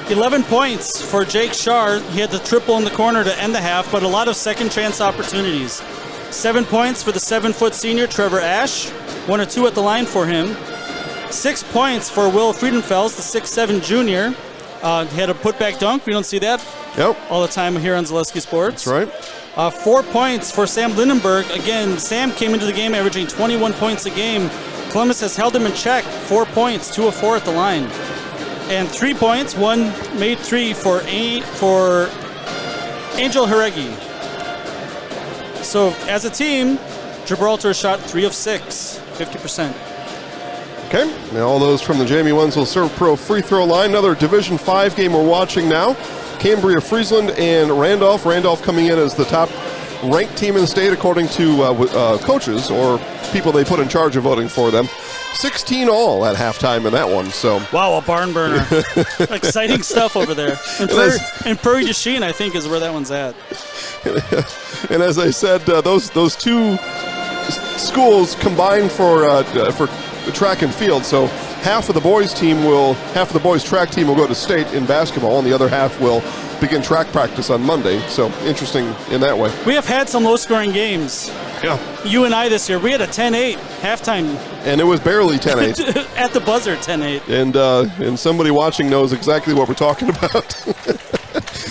11 points for Jake Shar. He had the triple in the corner to end the half, but a lot of second chance opportunities. 7 points for the 7-foot senior, Trevor Ash. 1 or 2 at the line for him. 6 points for Will Friedenfels, the 6'7 junior. He had a putback dunk. We don't see that all the time here on Zaleski Sports. That's right. 4 points for Sam Lindenberg. Again, Sam came into the game averaging 21 points a game. Columbus has held him in check. 4 points, 2 of 4 at the line. And 3 points, 1 made 3 for Angel Haregi. So as a team, Gibraltar shot 3 of 6, 50%. Okay, now all those from the Jamie Wenzel Serve Pro free throw line. Another Division 5 game we're watching now. Cambria, Friesland, and Randolph. Randolph coming in as the top ranked team in the state according to coaches or people they put in charge of voting for them. 16 all at halftime in that one. So wow, a barn burner. Exciting stuff over there. And Prairie du Chien, I think, is where that one's at. And as I said, those two schools combined for track and field. So half of the boys track team will go to state in basketball, and the other half will begin track practice on Monday. So interesting in that way. We have had some low-scoring games. Yeah. You and I this year, we had a 10-8 halftime. And it was barely 10-8. At the buzzer, 10-8. And somebody watching knows exactly what we're talking about.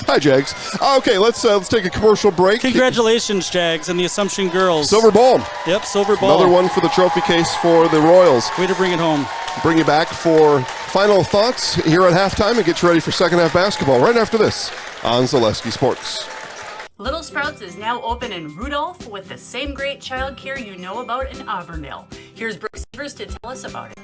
Hi, Jags. Okay, let's take a commercial break. Congratulations, Jags, and the Assumption girls. Silver ball. Yep, silver ball. Another one for the trophy case for the Royals. Way to bring it home. Bring you back for final thoughts here at halftime and get you ready for second half basketball right after this on Zaleski Sports. Little Sprouts is now open in Rudolph with the same great child care you know about in Auburndale. Here's Brooke Severs to tell us about it.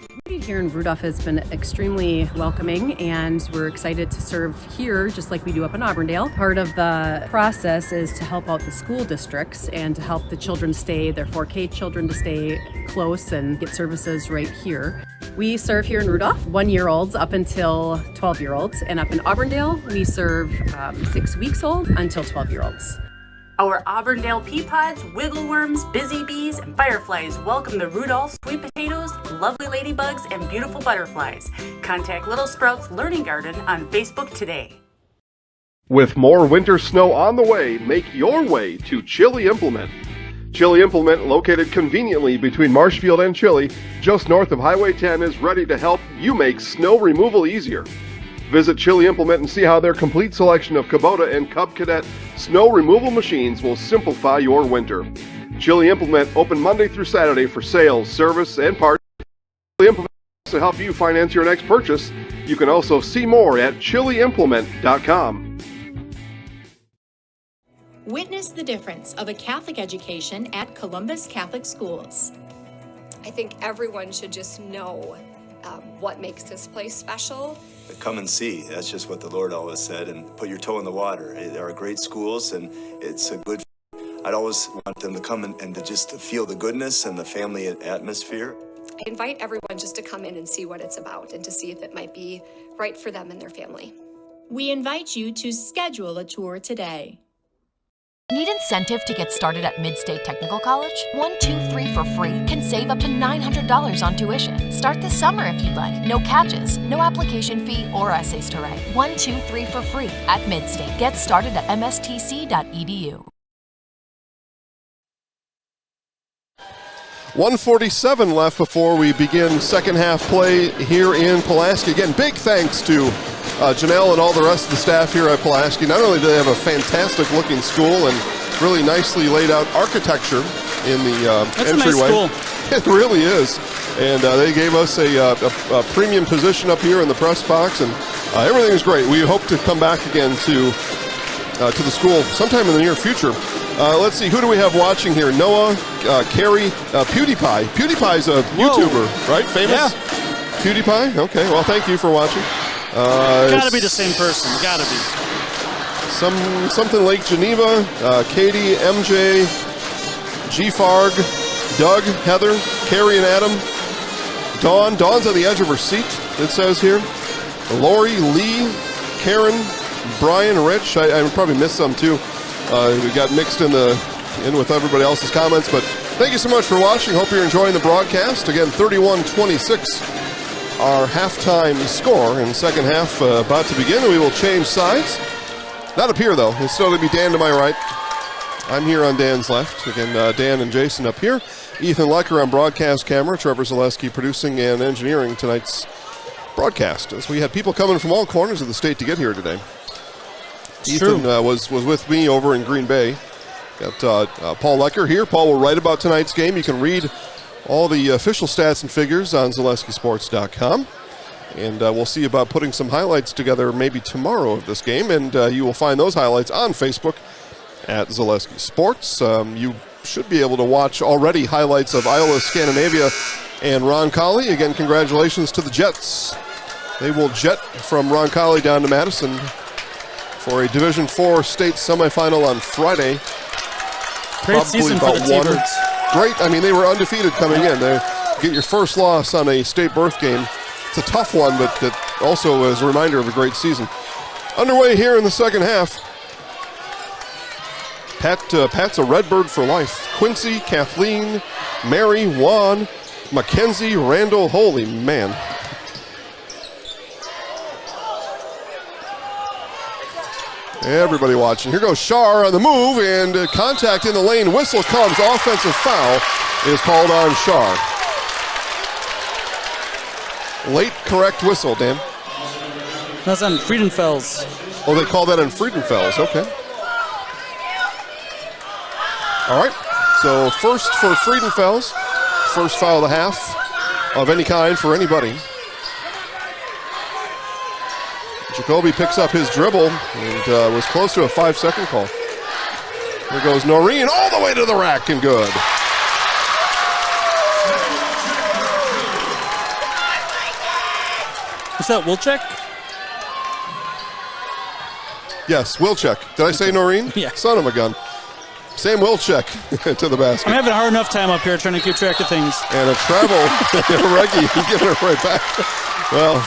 Here in Rudolph has been extremely welcoming, and we're excited to serve here just like we do up in Auburndale. Part of the process is to help out the school districts and to help the children stay, their 4K children to stay close and get services right here. We serve here in Rudolph 1-year-olds up until 12-year-olds, and up in Auburndale we serve 6 weeks old until 12-year-olds. Our Auburndale pea pods, wiggle worms, busy bees, and fireflies welcome the Rudolph sweet potatoes, lovely ladybugs, and beautiful butterflies. Contact Little Sprouts Learning Garden on Facebook today. With more winter snow on the way, make your way to Chili Implement. Chili Implement, located conveniently between Marshfield and Chili, just north of Highway 10, is ready to help you make snow removal easier. Visit Chili Implement and see how their complete selection of Kubota and Cub Cadet snow removal machines will simplify your winter. Chili Implement open Monday through Saturday for sales, service, and parts. Chili Implement to help you finance your next purchase. You can also see more at chiliimplement.com. Witness the difference of a Catholic education at Columbus Catholic Schools. I think everyone should just know what makes this place special. Come and see. That's just what the Lord always said, and put your toe in the water. There are great schools, and it's a good. I'd always want them to come and to just to feel the goodness and the family atmosphere. I invite everyone just to come in and see what it's about and to see if it might be right for them and their family. We invite you to schedule a tour today. Need incentive to get started at Mid-State Technical College? 1-2-3 for free can save up to $900 on tuition. Start this summer if you'd like. No catches, no application fee or essays to write. 1-2-3 for free at Mid-State. Get started at mstc.edu. 1:47 left before we begin second half play here in Pulaski. Again, big thanks to Janelle and all the rest of the staff here at Pulaski. Not only do they have a fantastic looking school and really nicely laid out architecture in the entryway. That's a nice school. It really is. And they gave us a premium position up here in the press box, and everything is great. We hope to come back again to the school sometime in the near future. Let's see, who do we have watching here? Noah, Carrie, PewDiePie. PewDiePie's a YouTuber, right? Famous? Yeah. PewDiePie? Okay, well, thank you for watching. Gotta be the same person. Gotta be. Something Lake Geneva, Katie, MJ, G Farg, Doug, Heather, Carrie and Adam, Dawn. Dawn's on the edge of her seat, it says here. Lori, Lee, Karen, Brian, Rich. I probably missed some too. We got mixed in with everybody else's comments, but thank you so much for watching. Hope you're enjoying the broadcast. Again, 31-26. Our halftime score in the second half about to begin. We will change sides. Not up here, though. It's still going to be Dan to my right. I'm here on Dan's left. Again, Dan and Jason up here. Ethan Lecker on broadcast camera. Trevor Zaleski producing and engineering tonight's broadcast. As we had people coming from all corners of the state to get here today. Ethan was with me over in Green Bay. Got Paul Lecker here. Paul will write about tonight's game. You can read all the official stats and figures on ZaleskiSports.com. And we'll see about putting some highlights together maybe tomorrow of this game. And you will find those highlights on Facebook at Zaleski Sports. You should be able to watch already highlights of Iowa, Scandinavia, and Roncalli. Again, congratulations to the Jets. They will jet from Roncalli down to Madison for a Division IV state semifinal on Friday. Great season for the T-Birds. Great. I mean, they were undefeated coming in. They get your first loss on a state birth game. It's a tough one, but that also is a reminder of a great season. Underway here in the second half. Pat's a Redbird for life. Quincy, Kathleen, Mary, Juan, Mackenzie, Randall. Holy man. Everybody watching. Here goes Shar on the move, and contact in the lane. Whistle comes. Offensive foul is called on Shar. Late correct whistle, Dan. That's on Friedenfels. Oh, they call that on Friedenfels. Okay. All right. So first for Friedenfels. First foul of the half of any kind for anybody. Jacoby picks up his dribble and was close to a 5-second call. Here goes Noreen all the way to the rack and good. Is that Wilczek? Yes, Wilczek. Did I say Noreen? Yeah. Son of a gun. Same Wilczek to the basket. I'm having a hard enough time up here trying to keep track of things. And a travel. Reggie giving it right back. Well,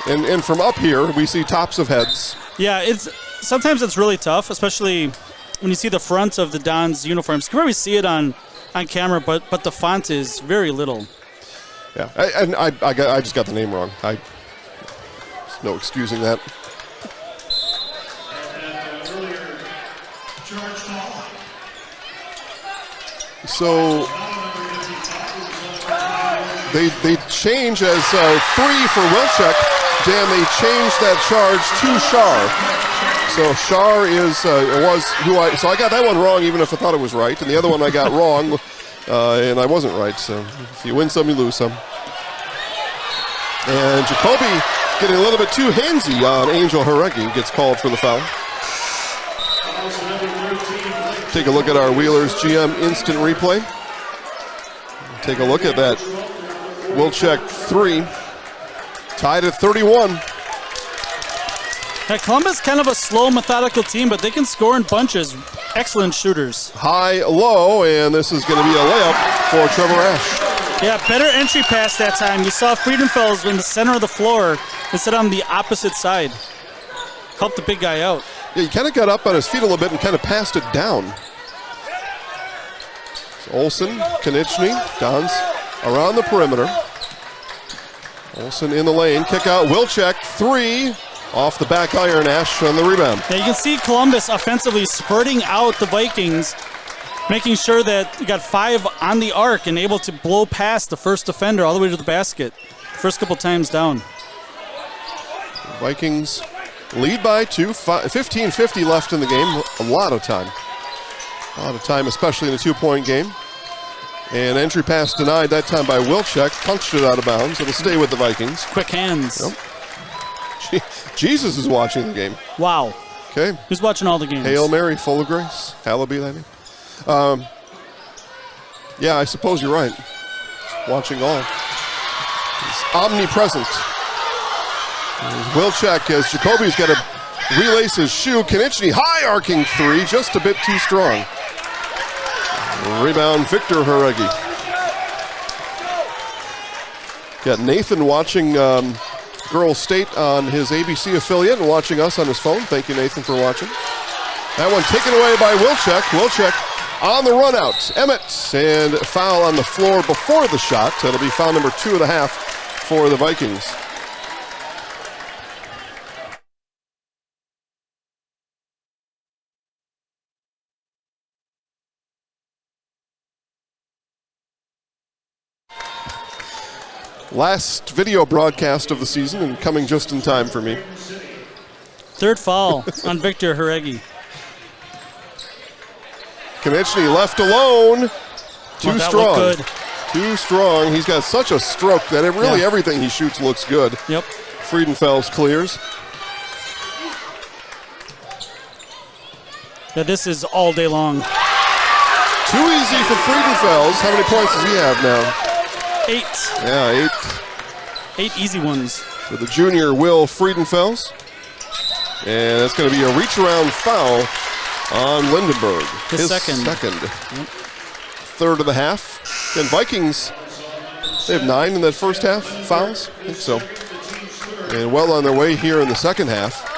and from up here, we see tops of heads. Yeah, sometimes it's really tough, especially when you see the front of the Dons uniforms. You can probably see it on camera, but the font is very little. Yeah, I just got the name wrong. There's no excusing that. So they change as 3 for Wilczek. Dan, they changed that charge to Shar. So Shar so I got that one wrong even if I thought it was right. And the other one I got wrong and I wasn't right. So if you win some, you lose some. And Jacoby getting a little bit too handsy on Angel Haregi, gets called for the foul. Take a look at our Wheelers GM instant replay. Take a look at that. Wilczek 3. Tied at 31. Yeah, Columbus kind of a slow, methodical team, but they can score in bunches. Excellent shooters. High, low, and this is going to be a layup for Trevor Ash. Yeah, better entry pass that time. You saw Friedenfels in the center of the floor instead on the opposite side. Helped the big guy out. Yeah, he kind of got up on his feet a little bit and kind of passed it down. So Olsen, Konieczny, Dons around the perimeter. Olsen in the lane, kick out, Wilczek, 3, off the back iron, Ash on the rebound. Yeah, you can see Columbus offensively spurting out the Vikings, making sure that you got 5 on the arc and able to blow past the first defender all the way to the basket. First couple times down. Vikings lead by 2, 15:50 left in the game, a lot of time. A lot of time, especially in a 2-point game. And entry pass denied that time by Wilczek. Punched it out of bounds. It'll stay with the Vikings. Quick hands. Yep. Jesus is watching the game. Wow. Okay. Who's watching all the games? Hail Mary, full of grace. Hallelujah, that name. Yeah, I suppose you're right. Watching all. He's omnipresent. And Wilczek, as Jacoby's got to relace his shoe. Konieczny, high arcing 3, just a bit too strong. Rebound, Victor Haregi. Got Nathan watching Girls State on his ABC affiliate and watching us on his phone. Thank you, Nathan, for watching. That one taken away by Wilczek. Wilczek on the run out. Emmett, and foul on the floor before the shot. That'll be foul number 2.5 for the Vikings. Last video broadcast of the season and coming just in time for me. Third foul on Victor Haregi. Konieczny left alone. Too strong. Good. Too strong. He's got such a stroke that everything he shoots looks good. Yep. Friedenfels clears. Yeah, this is all day long. Too easy for Friedenfels. How many points does he have now? 8. Yeah, 8. 8 easy ones. For the junior Will Friedenfels. And that's going to be a reach-around foul on Lindenberg. His second. Yep. Third of the half. And Vikings, they have 9 in that first half fouls. I think so. And well on their way here in the second half.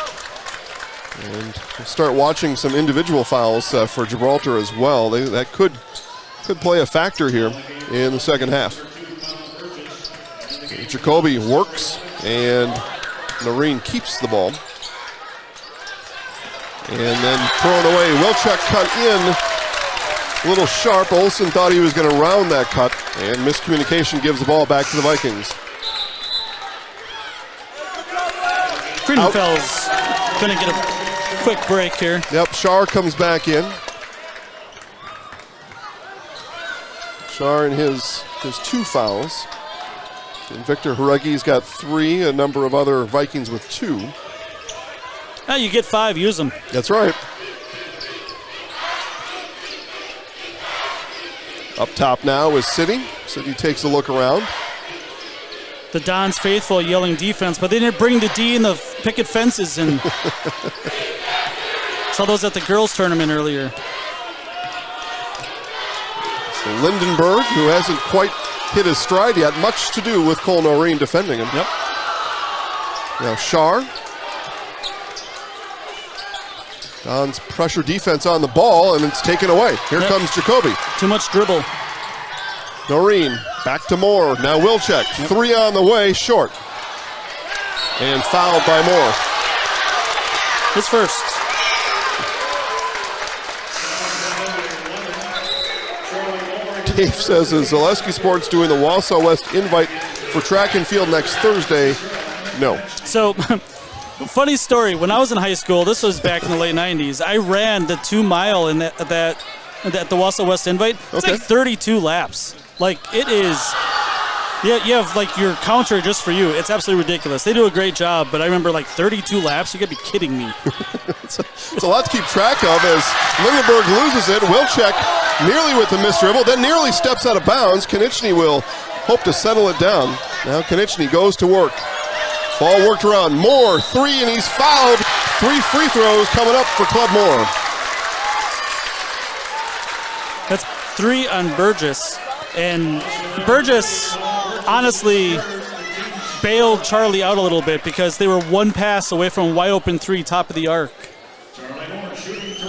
And we'll start watching some individual fouls for Gibraltar as well. That could play a factor here in the second half. Jacoby works, and Noreen keeps the ball. And then thrown away. Wilczek cut in. A little sharp. Olsen thought he was going to round that cut, and miscommunication gives the ball back to the Vikings. Friedenfeld's going to get a quick break here. Yep, Shar comes back in. Shar and his 2 fouls. And Victor Haregi's got 3, a number of other Vikings with 2. Oh, you get 5, use them. That's right. Up top now is City. City takes a look around. The Dons faithful yelling defense, but they didn't bring the D and the picket fences in. Saw those at the girls' tournament earlier. So Lindenberg, who hasn't quite hit his stride yet, much to do with Cole Noreen defending him. Yep. Now Shar. Don's pressure defense on the ball, and it's taken away. Here comes Jacoby. Too much dribble. Noreen, back to Moore. Now Wilczek, 3 on the way, short. And fouled by Moore. His first. Dave says, is Zaleski Sports doing the Wausau West invite for track and field next Thursday? No. So, funny story. When I was in high school, this was back in the late 90s, I ran the 2 mile in the Wausau West invite. It's like 32 laps. Like, it is, yeah, you have like your counter just for you. It's absolutely ridiculous. They do a great job, but I remember like 32 laps. You gotta be kidding me. It's a lot to keep track of as Lindenberg loses it. Wilczek nearly with the missed dribble, then nearly steps out of bounds. Konieczny will hope to settle it down. Now Konieczny goes to work. Ball worked around. Moore, 3, and he's fouled. 3 free throws coming up for Club Moore. That's 3 on Burgess. And Burgess honestly bailed Charlie out a little bit because they were 1 pass away from a wide open 3 top of the arc.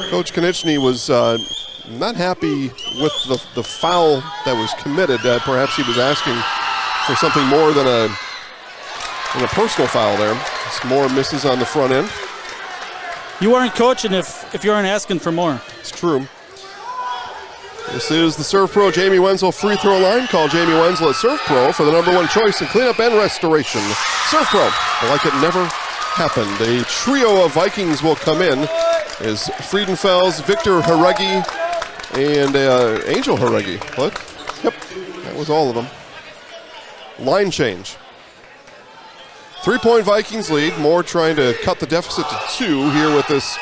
Coach Konieczny was not happy with the foul that was committed. Perhaps he was asking for something more than a personal foul there. Moore misses on the front end. You aren't coaching if you aren't asking for more. It's true. This is the Serve Pro Jamie Wenzel free throw line. Call Jamie Wenzel at Serve Pro for the #1 choice in cleanup and restoration. Serve Pro, like it never happened. A trio of Vikings will come in as Friedenfels, Victor Haregi, and Angel Haregi. What? Yep, that was all of them. Line change. 3-point Vikings lead. Moore trying to cut the deficit to 2 here with this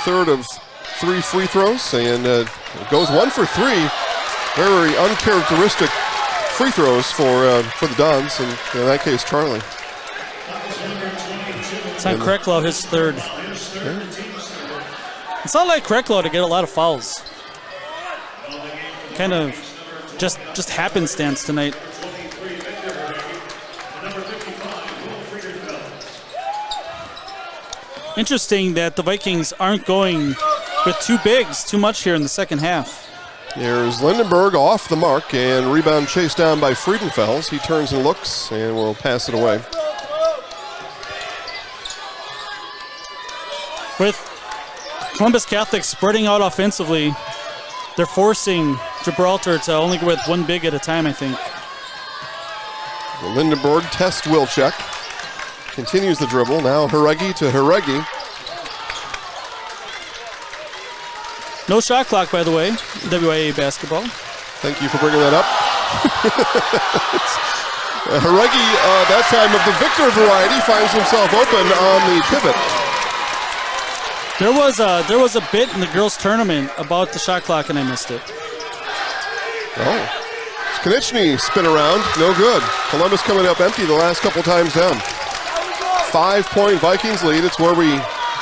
third of 3 free throws, and it goes 1 for 3. Very uncharacteristic free throws for the Dons, and in that case, Charlie. It's on Krecklau, his third. Okay. It's not like Krecklau to get a lot of fouls. Kind of just happenstance tonight. Interesting that the Vikings aren't going with 2 bigs too much here in the second half. There's Lindenberg off the mark, and rebound chased down by Friedenfels. He turns and looks, and will pass it away. With Columbus Catholic spreading out offensively, they're forcing Gibraltar to only go with 1 big at a time, I think. Lindenberg tests Wilczek. Continues the dribble. Now Haregi to Haregi. No shot clock, by the way, WIAA basketball. Thank you for bringing that up. Haregi, that time of the Victor variety, finds himself open on the pivot. There was a bit in the girls' tournament about the shot clock, and I missed it. Oh. Konieczny spin around, no good. Columbus coming up empty the last couple times down. 5-point Vikings lead. It's where we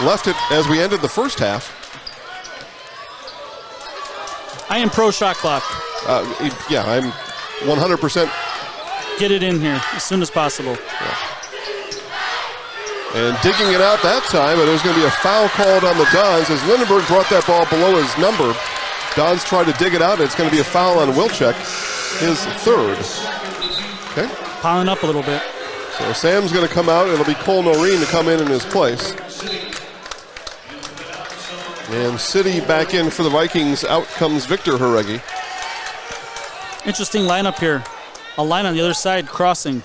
left it as we ended the first half. I am pro shot clock. Yeah, I'm 100%. Get it in here as soon as possible. Yeah. And digging it out that time, but there's going to be a foul called on the Dons as Lindenberg brought that ball below his number. Dons tried to dig it out, and it's going to be a foul on Wilczek, his third. Okay. Piling up a little bit. So Sam's going to come out. It'll be Cole Noreen to come in his place. And City back in for the Vikings. Out comes Victor Haregi. Interesting lineup here. A line on the other side crossing.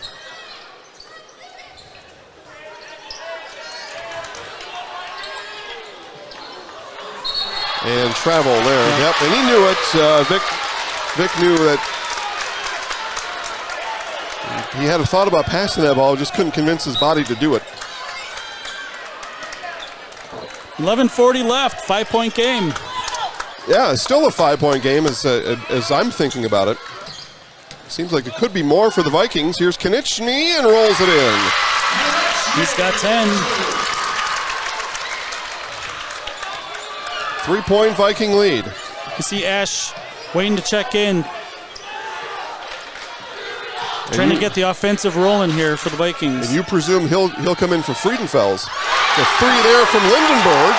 And travel there. Yep, and he knew it. Vic knew that he had a thought about passing that ball, just couldn't convince his body to do it. 11:40 left, 5-point game. Yeah, it's still a 5-point game as I'm thinking about it. Seems like it could be more for the Vikings. Here's Konechny and rolls it in. He's got 10. 3-point Viking lead. You see Ash waiting to check in. Trying to get the offensive rolling here for the Vikings. And you presume he'll come in for Friedenfels. The three there from Lindenberg.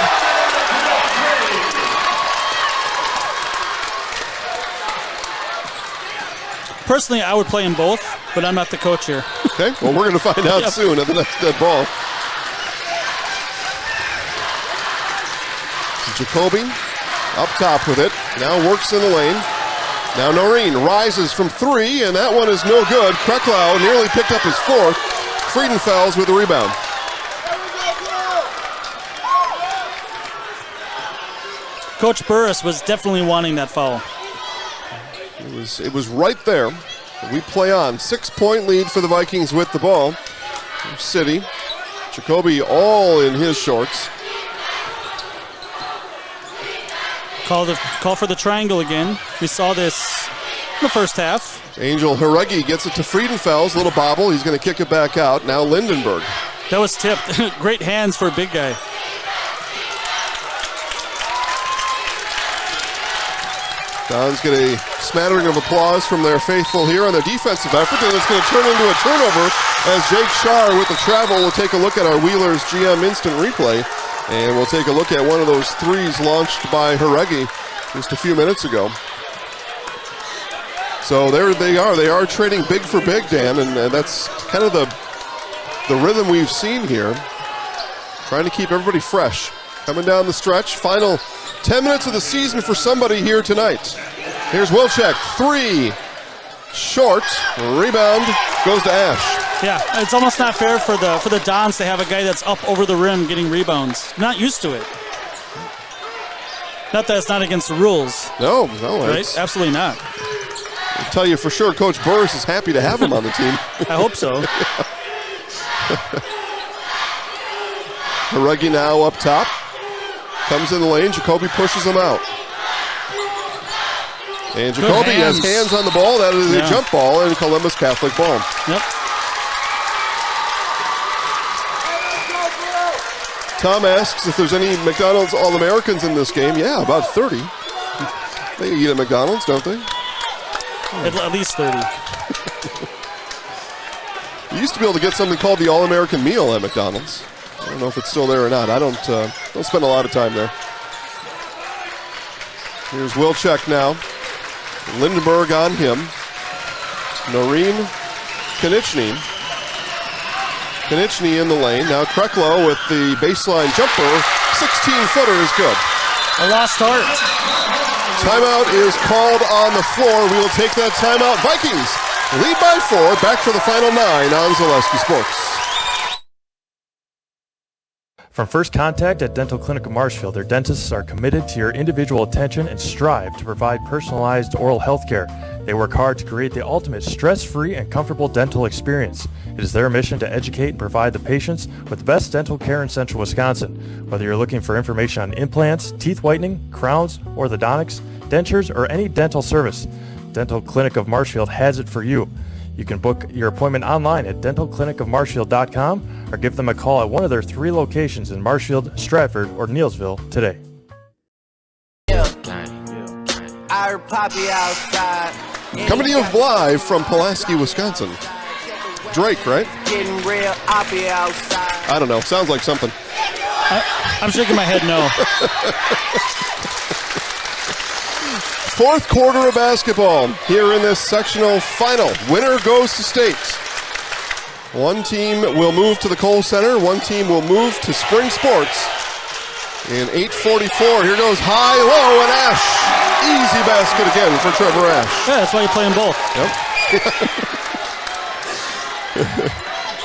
Personally, I would play them both, but I'm not the coach here. Okay, well, we're going to find out soon at the next dead ball. Jacoby up top with it. Now works in the lane. Now Noreen rises from three, and that one is no good. Kreklau nearly picked up his fourth. Friedenfels with the rebound. Coach Burris was definitely wanting that foul. It was right there. We play on. 6-point lead for the Vikings with the ball. City. Jacoby all in his shorts. Call for the triangle again. We saw this in the first half. Angel Haregi gets it to Friedenfels. Little bobble. He's going to kick it back out. Now Lindenberg. That was tipped. Great hands for a big guy. Dons get a smattering of applause from their faithful here on their defensive effort, and it's going to turn into a turnover as Jake Scharr with the travel will take a look at our Wheelers GM instant replay, and we'll take a look at one of those threes launched by Haregi just a few minutes ago. So there they are. They are trading big for big, Dan, and that's kind of the rhythm we've seen here. Trying to keep everybody fresh. Coming down the stretch, final 10 minutes of the season for somebody here tonight. Here's Wilczek, three, short, rebound, goes to Ash. Yeah, it's almost not fair for the Dons to have a guy that's up over the rim getting rebounds. Not used to it. Not that it's not against the rules. No, right? Absolutely not. I'll tell you for sure, Coach Burris is happy to have him on the team. I hope so. Haregi now up top. Comes in the lane, Jacoby pushes him out. And Jacoby has hands on the ball. That is a jump ball and Columbus Catholic ball. Yep. Tom asks if there's any McDonald's All-Americans in this game. Yeah, about 30. They eat at McDonald's, don't they? At least 30. You used to be able to get something called the All-American meal at McDonald's. I don't know if it's still there or not. I don't spend a lot of time there. Here's Wilczek now. Lindenberg on him. Noreen Konechny. Konechny in the lane. Now Kreklau with the baseline jumper. 16-footer is good. A lost start. Timeout is called on the floor. We will take that timeout. Vikings lead by 4. Back for the final 9 on Zaleski Sports. From First Contact at Dental Clinic of Marshfield, their dentists are committed to your individual attention and strive to provide personalized oral health care. They work hard to create the ultimate stress-free and comfortable dental experience. It is their mission to educate and provide the patients with the best dental care in Central Wisconsin. Whether you're looking for information on implants, teeth whitening, crowns, orthodontics, dentures, or any dental service, Dental Clinic of Marshfield has it for you. You can book your appointment online at dentalclinicofmarshfield.com or give them a call at one of their 3 locations in Marshfield, Stratford, or Neillsville today. Coming to you live from Pulaski, Wisconsin. Drake, right? I don't know. Sounds like something. I'm shaking my head no. Fourth quarter of basketball here in this sectional final. Winner goes to state. One team will move to the Kohl Center. One team will move to Spring Sports. In 8:44, here goes high, low, and Ash. Easy basket again for Trevor Ash. Yeah, that's why you're playing both. Yep.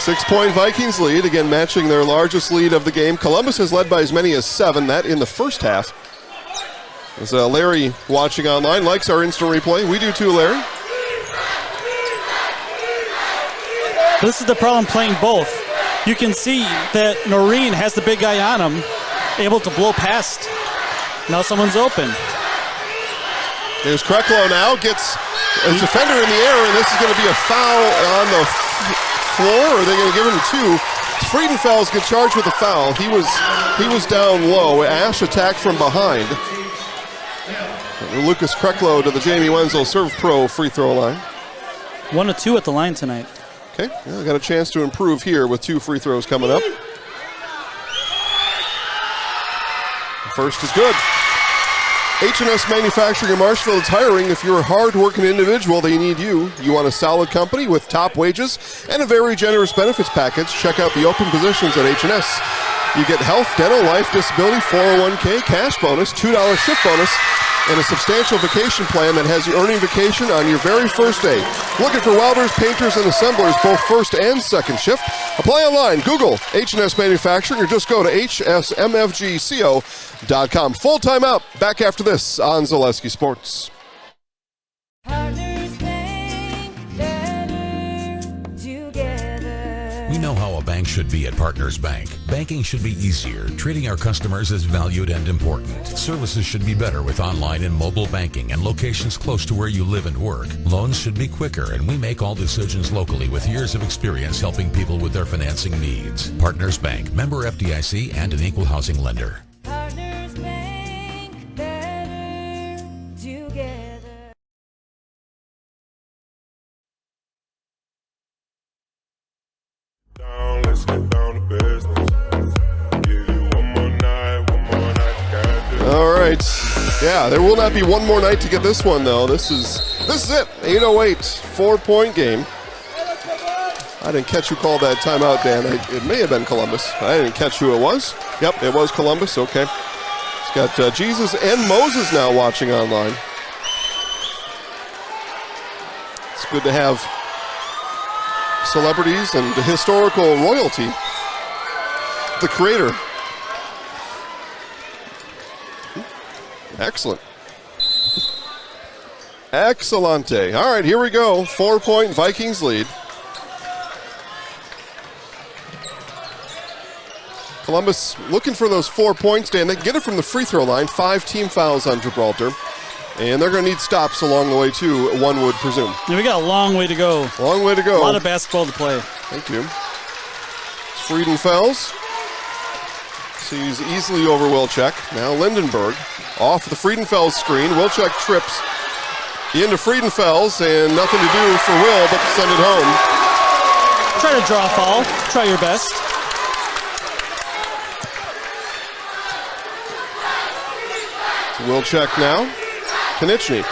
6-point Vikings lead, again matching their largest lead of the game. Columbus has led by as many as 7, that in the first half. As Larry watching online likes our instant replay. We do too, Larry. This is the problem playing both. You can see that Noreen has the big guy on him, able to blow past. Now someone's open. There's Krecklow now, gets a defender in the air, and this is going to be a foul on the floor, or are they going to give him 2? Friedenfels get charged with a foul. He was down low. Ash attacked from behind. Lucas Krecklow to the Jamie Wenzel Serve Pro free throw line. 1 of 2 at the line tonight. Okay, well, got a chance to improve here with 2 free throws coming up. First is good. H&S Manufacturing in Marshfield is hiring. If you're a hard-working individual, they need you. You want a solid company with top wages and a very generous benefits package? Check out the open positions at H&S. You get health, dental, life, disability, 401k, cash bonus, $2 shift bonus, and a substantial vacation plan that has you earning vacation on your very first day. Looking for welders, painters, and assemblers, both first and second shift? Apply online. Google H&S Manufacturing or just go to hsmfgco.com. Full time out. Back after this on Zaleski Sports. We know how a bank should be at Partners Bank. Banking should be easier. Treating our customers as valued and important. Services should be better with online and mobile banking and locations close to where you live and work. Loans should be quicker, and we make all decisions locally with years of experience helping people with their financing needs. Partners Bank, member FDIC, and an equal housing lender. Partners Bank, better together. Let's get down to business. Give you one more night to get this. All right. Yeah, there will not be one more night to get this one, though. This is it. 8:08, 4-point game. I didn't catch who called that timeout, Dan. It may have been Columbus. I didn't catch who it was. Yep, it was Columbus. Okay. It's got Jesus and Moses now watching online. It's good to have celebrities and historical royalty. The creator. Excellent. Excellente. All right, here we go. 4-point Vikings lead. Columbus looking for those 4 points, Dan. They can get it from the free throw line. 5 team fouls on Gibraltar. And they're going to need stops along the way, too, one would presume. Yeah, we got a long way to go. Long way to go. A lot of basketball to play. Thank you. Friedenfels sees easily over Wilczek. Now Lindenberg off the Friedenfels screen. Wilczek trips into Friedenfels, and nothing to do for Will but to send it home. Try to draw a foul. Try your best. So Wilczek now. Konieczny.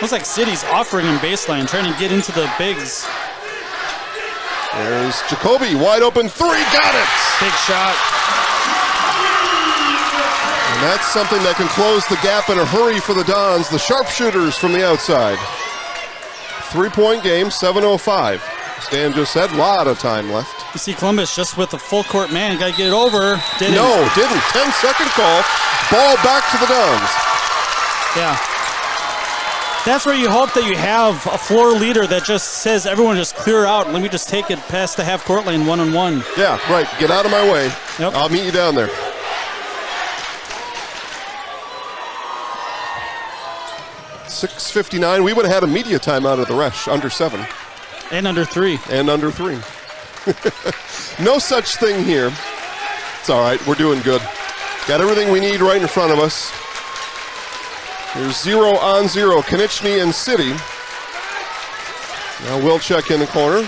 Looks like City's offering him baseline, trying to get into the bigs. There's Jacoby, wide open 3, got it! Big shot. And that's something that can close the gap in a hurry for the Dons, the sharpshooters from the outside. 3-point game, 7:05. Stan just said, a lot of time left. You see Columbus just with a full court man, got to get it over. Didn't. No, didn't. 10-second call. Ball back to the Dons. Yeah. That's where you hope that you have a floor leader that just says, everyone just clear out. Let me just take it past the half-court lane one-on-one. Yeah, right. Get out of my way. Yep. I'll meet you down there. 6:59. We would have had a media timeout of the Resch, under 7. And under 3. And under 3. No such thing here. It's all right. We're doing good. Got everything we need right in front of us. There's 0-on-0, Konieczny and City. Now Wilczek in the corner.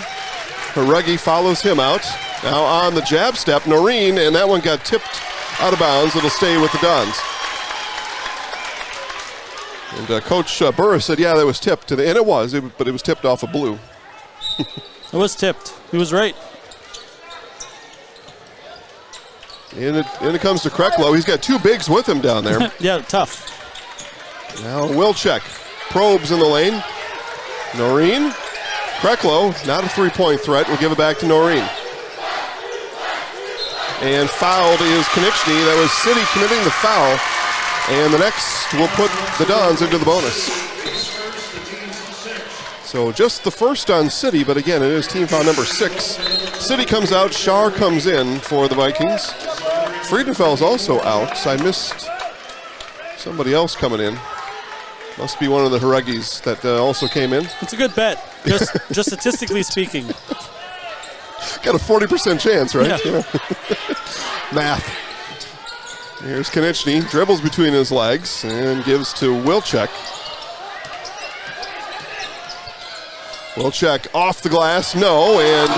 Haregi follows him out. Now on the jab step, Noreen, and that one got tipped out of bounds. It'll stay with the Dons. And Coach Burris said, yeah, that was tipped. And it was, but it was tipped off of blue. It was tipped. He was right. And it comes to Kreklow. He's got 2 bigs with him down there. Yeah, tough. Now Wilczek probes in the lane. Noreen. Kreklow, not a 3-point threat. We'll give it back to Noreen. And fouled is Konieczny. That was City committing the foul. And the next will put the Dons into the bonus. So just the first on City, but again, it is team foul number 6. City comes out, Schar comes in for the Vikings. Friedenfeld's also out, so I missed somebody else coming in. Must be one of the Haregis that also came in. It's a good bet, just statistically speaking. Got a 40% chance, right? Yeah. Math. Here's Konieczny, dribbles between his legs and gives to Wilczek. Wilczek off the glass, no, and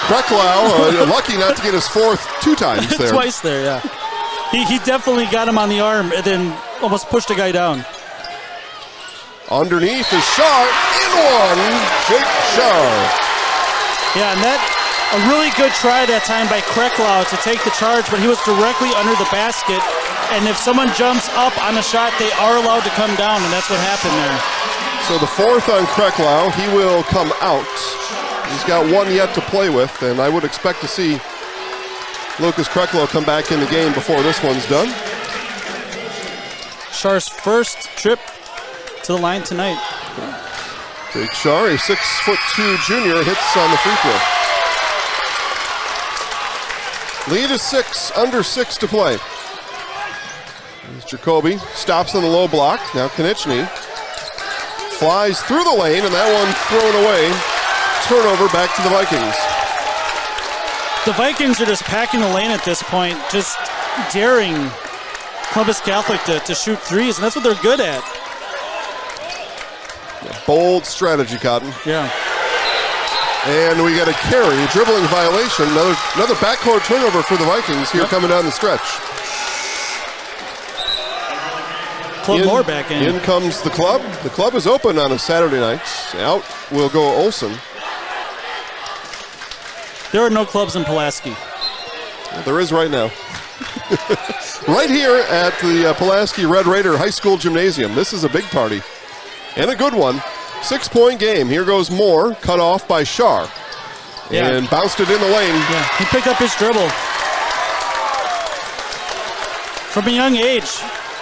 Kreklow lucky not to get his 4th 2 times there. Twice there, yeah. He definitely got him on the arm and then almost pushed a guy down. Underneath is Schar, in one, Jake Schar. Yeah, and that a really good try that time by Kreklow to take the charge, but he was directly under the basket. And if someone jumps up on a shot, they are allowed to come down, and that's what happened there. So the 4th on Kreklow, he will come out. He's got 1 yet to play with, and I would expect to see Lucas Kreklow come back in the game before this one's done. Schar's first trip to the line tonight. Jake Schar, a 6'2" junior, hits on the free throw. Lead is 6, under 6 to play. Here's Jacoby, stops on the low block. Now Konieczny flies through the lane, and that one thrown away. Turnover back to the Vikings. The Vikings are just packing the lane at this point, just daring Columbus Catholic to shoot threes, and that's what they're good at. Bold strategy, Cotton. Yeah. And we got a carry, dribbling violation. Another backcourt turnover for the Vikings here coming down the stretch. Club Moore back in. In comes the club. The club is open on a Saturday night. Out will go Olsen. There are no clubs in Pulaski. Well, there is right now. Right here at the Pulaski Red Raider High School Gymnasium. This is a big party. And a good one. 6-point game. Here goes Moore, cut off by Schar. Yeah. And bounced it in the lane. Yeah, he picked up his dribble. From a young age,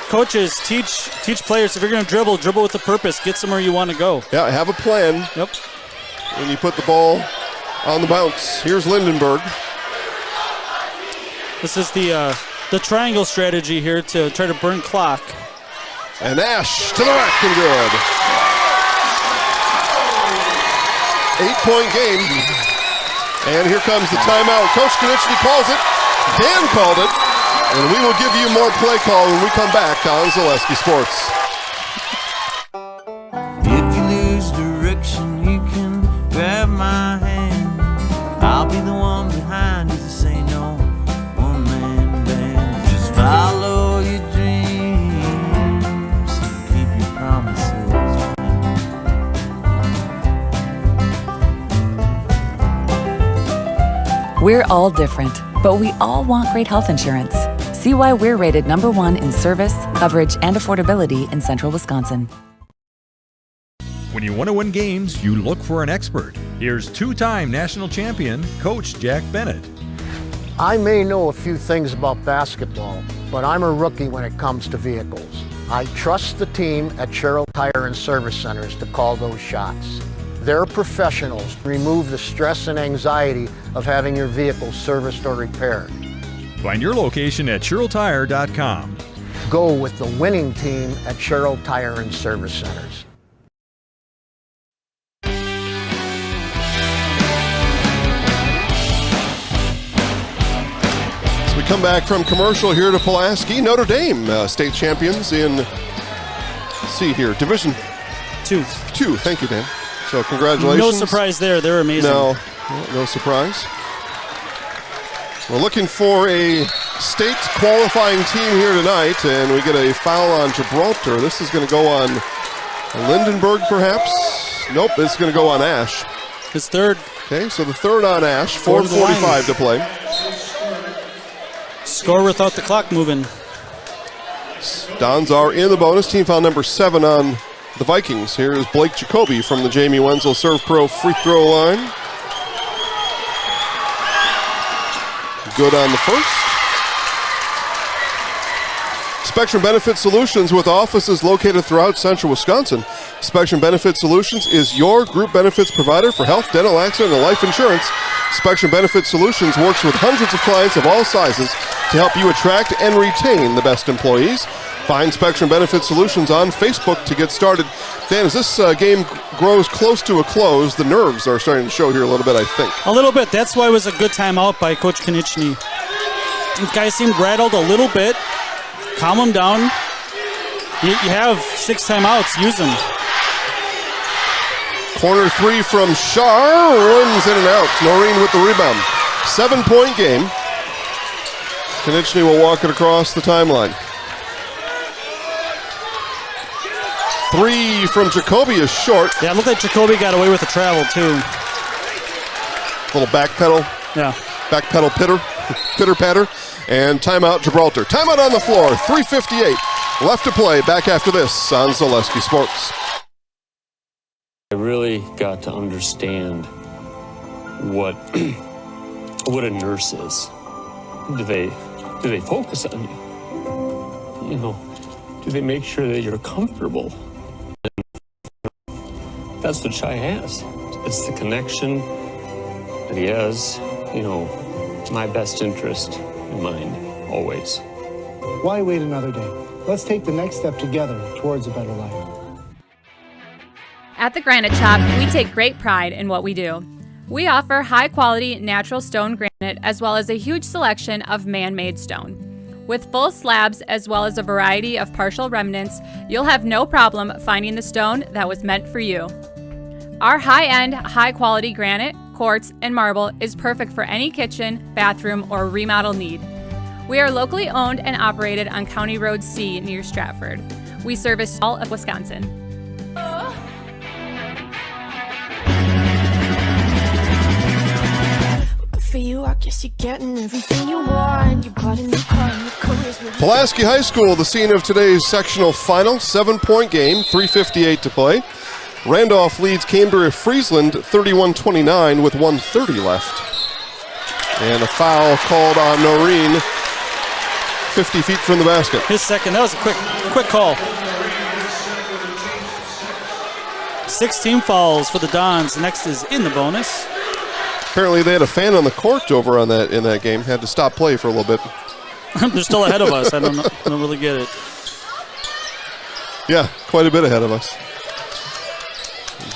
coaches teach players, if you're going to dribble with a purpose. Get somewhere you want to go. Yeah, have a plan. Yep. When you put the ball on the bounce. Here's Lindenberg. This is the triangle strategy here to try to burn clock. And Ash to the rack and good. 8-point game. And here comes the timeout. Coach Konieczny calls it. Dan called it. And we will give you more play call when we come back on Zaleski Sports. If you lose direction, you can grab my hand. I'll be the one behind you to say no. One-man band. Just follow your dreams. Keep your promises. We're all different, but we all want great health insurance. See why we're rated #1 in service, coverage, and affordability in Central Wisconsin. When you want to win games, you look for an expert. Here's 2-time national champion, Coach Jack Bennett. I may know a few things about basketball, but I'm a rookie when it comes to vehicles. I trust the team at Sherrill Tire and Service Centers to call those shots. They're professionals to remove the stress and anxiety of having your vehicle serviced or repaired. Find your location at SherrillTire.com. Go with the winning team at Sherrill Tire and Service Centers. As we come back from commercial here to Pulaski, Notre Dame, state champions in, let's see here, Division 2. Thank you, Dan. So congratulations. No surprise there. They're amazing. No surprise. We're looking for a state qualifying team here tonight, and we get a foul on Gibraltar. This is going to go on Lindenberg, perhaps. Nope, it's going to go on Ash. His third. Okay, so the third on Ash. 4:45 to play. Score without the clock moving. Dons are in the bonus. Team foul number 7 on the Vikings. Here is Blake Jacoby from the Jamie Wenzel Serve Pro free throw line. Good on the first. Spectrum Benefit Solutions, with offices located throughout central Wisconsin. Spectrum Benefit Solutions is your group benefits provider for health, dental, accident, and life insurance. Spectrum Benefit Solutions works with hundreds of clients of all sizes to help you attract and retain the best employees. Find Spectrum Benefit Solutions on Facebook to get started. Dan, as this game grows close to a close, the nerves are starting to show here a little bit, I think. A little bit. That's why it was a good timeout by Coach Konieczny. These guys seemed rattled a little bit. Calm them down. You have 6 timeouts. Use them. Corner 3 from Shar. Runs in and out. Noreen with the rebound. 7-point game. Konieczny will walk it across the timeline. 3 from Jacoby is short. Yeah, it looked like Jacoby got away with the travel, too. Little back pedal. Yeah. Back pedal pitter patter. And timeout Gibraltar. Timeout on the floor. 3:58 left to play. Back after this on Zaleski Sports. I really got to understand what a nurse is. Do they focus on you? You know, do they make sure that you're comfortable? That's what Shai has. It's the connection that he has, you know, my best interest in mind, always. Why wait another day? Let's take the next step together towards a better life. At the Granite Shop, we take great pride in what we do. We offer high-quality natural stone granite as well as a huge selection of man-made stone. With full slabs as well as a variety of partial remnants, you'll have no problem finding the stone that was meant for you. Our high-end, high-quality granite, quartz, and marble is perfect for any kitchen, bathroom, or remodel need. We are locally owned and operated on County Road C near Stratford. We service all of Wisconsin. For you, I guess you're getting everything you want. You bought a new car and your career's with Pulaski High School, the scene of today's sectional final. 7-point game, 3:58 to play. Randolph leads Cambria-Friesland 31-29 with 1:30 left. And a foul called on Noreen, 50 feet from the basket. His second. That was a quick call. 16 fouls for the Dons. Next is in the bonus. Apparently they had a fan on the court over on that in that game. Had to stop play for a little bit. They're still ahead of us. I don't really get it. Yeah, quite a bit ahead of us.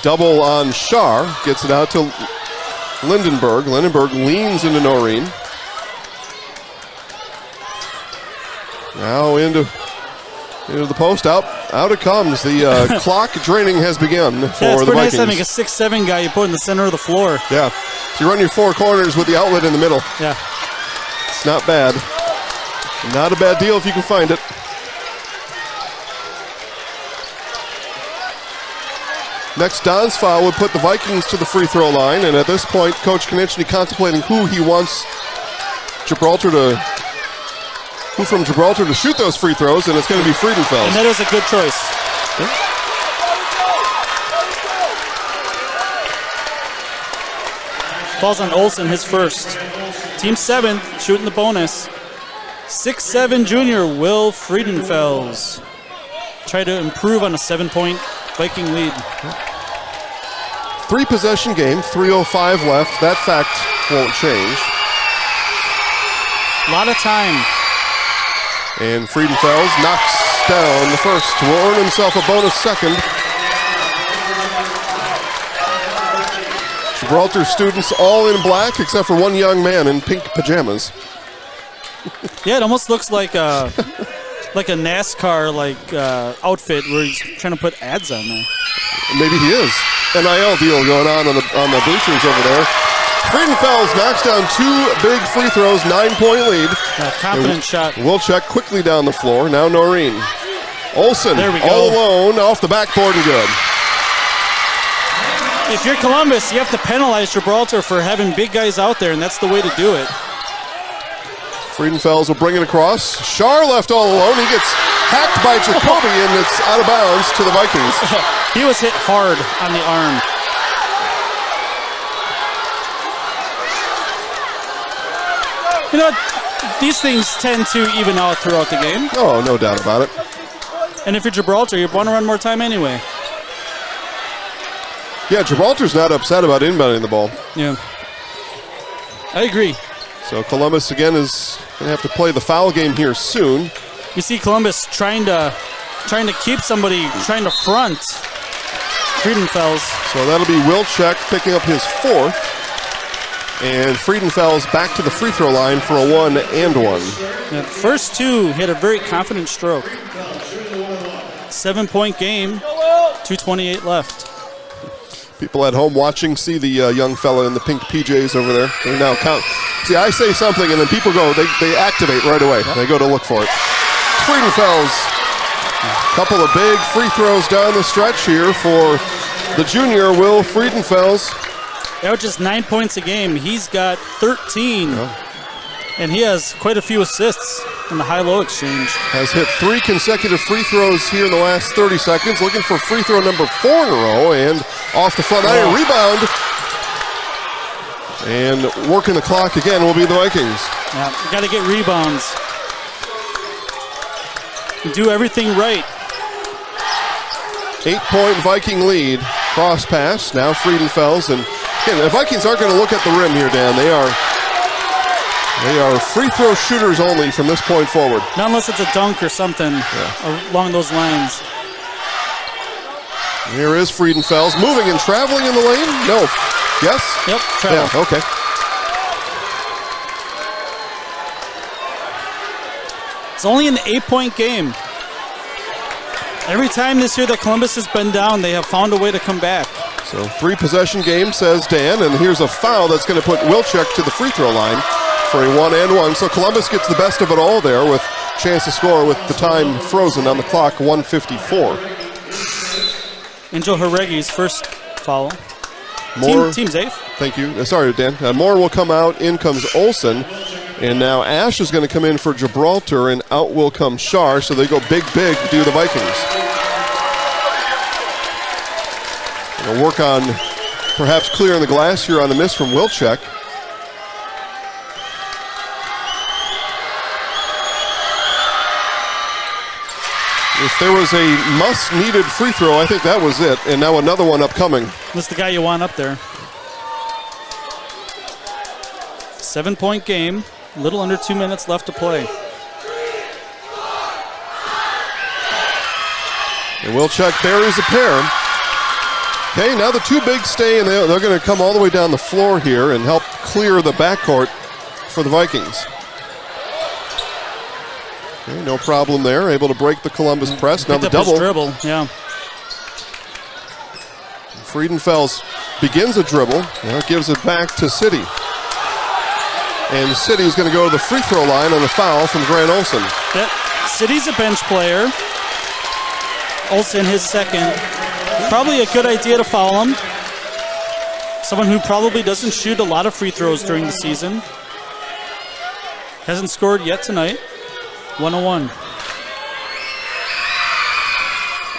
Double on Shar. Gets it out to Lindenberg. Lindenberg leans into Noreen. Now into the post. Out it comes. The clock draining has begun for it's the pretty Vikings. nice having a 6'7" guy you put in the center of the floor. Yeah. So you run your 4 corners with the outlet in the middle. Yeah. It's not bad. Not a bad deal if you can find it. Next Don's foul would put the Vikings to the free throw line, and at this point, Coach Konieczny contemplating who from Gibraltar to shoot those free throws, and it's going to be Friedenfeld. And that is a good choice. Yeah. Falls on Olsen, his first. Team 7th, shooting the bonus. 6'7" junior Will Friedenfels. Try to improve on a 7-point Viking lead. 3-possession game, 3:05 left. That fact won't change. A lot of time. And Friedenfels knocks down the first. Will earn himself a bonus second. Gibraltar students all in black except for one young man in pink pajamas. Yeah, it almost looks like a NASCAR outfit where he's trying to put ads on there. Maybe he is. NIL deal going on the bleachers over there. Friedenfels knocks down 2 big free throws, 9-point lead. Confident shot. Wilczek quickly down the floor. Now Noreen. Olsen all alone off the backboard and good. If you're Columbus, you have to penalize Gibraltar for having big guys out there, and that's the way to do it. Friedenfels will bring it across. Schar left all alone. He gets hacked by Jacoby, and it's out of bounds to the Vikings. He was hit hard on the arm. You know, these things tend to even out throughout the game. Oh, no doubt about it. And if you're Gibraltar, you want to run more time anyway. Yeah, Gibraltar's not upset about inbounding the ball. Yeah. I agree. So Columbus, again, is going to have to play the foul game here soon. You see Columbus trying to keep somebody, trying to front Friedenfels. So that'll be Wilczek picking up his 4th. And Friedenfels back to the free throw line for a 1-and-1. Yeah, first 2 hit a very confident stroke. 7-point game, 2:28 left. People at home watching see the young fella in the pink PJs over there. They now count. See, I say something and then people go, they activate right away. Yep. They go to look for it. Friedenfels. A couple of big free throws down the stretch here for the junior, Will Friedenfels. Averages 9 points a game. He's got 13. Yeah. And he has quite a few assists in the high-low exchange. Has hit 3 consecutive free throws here in the last 30 seconds. Looking for free throw number 4 in a row. And off the front iron, rebound. And working the clock again will be the Vikings. Yeah, you got to get rebounds. Do everything right. 8-point Viking lead. Cross pass. Now Friedenfels. And again, the Vikings aren't going to look at the rim here, Dan. They are free throw shooters only from this point forward. Not unless it's a dunk or something along those lines. Here is Friedenfels moving and traveling in the lane. No. Yes? Yep, travel. Yeah, okay. It's only an 8-point game. Every time this year that Columbus has been down, they have found a way to come back. So 3-possession game, says Dan, and here's a foul that's going to put Wilczek to the free throw line for a 1-and-1. So Columbus gets the best of it all there with chance to score with the time frozen on the clock, 1:54. Angel Jaregi's first foul. Team's 8th. Thank you. Sorry, Dan. Moore will come out. In comes Olsen. And now Ash is going to come in for Gibraltar, and out will come Schar. So they go big to do the Vikings. They'll work on perhaps clearing the glass here on a miss from Wilczek. If there was a must-needed free throw, I think that was it. And now another one upcoming. That's the guy you want up there. 7-point game. A little under 2 minutes left to play. And Wilczek buries a pair. Okay, now the 2 bigs stay, and they're going to come all the way down the floor here and help clear the backcourt for the Vikings. Okay, no problem there. Able to break the Columbus press. Now the double. Dribble, yeah. Friedenfels begins a dribble. Now gives it back to City. And City's going to go to the free throw line on the foul from Grant Olsen. City's a bench player. Olsen his second. Probably a good idea to foul him. Someone who probably doesn't shoot a lot of free throws during the season. Hasn't scored yet tonight. 101.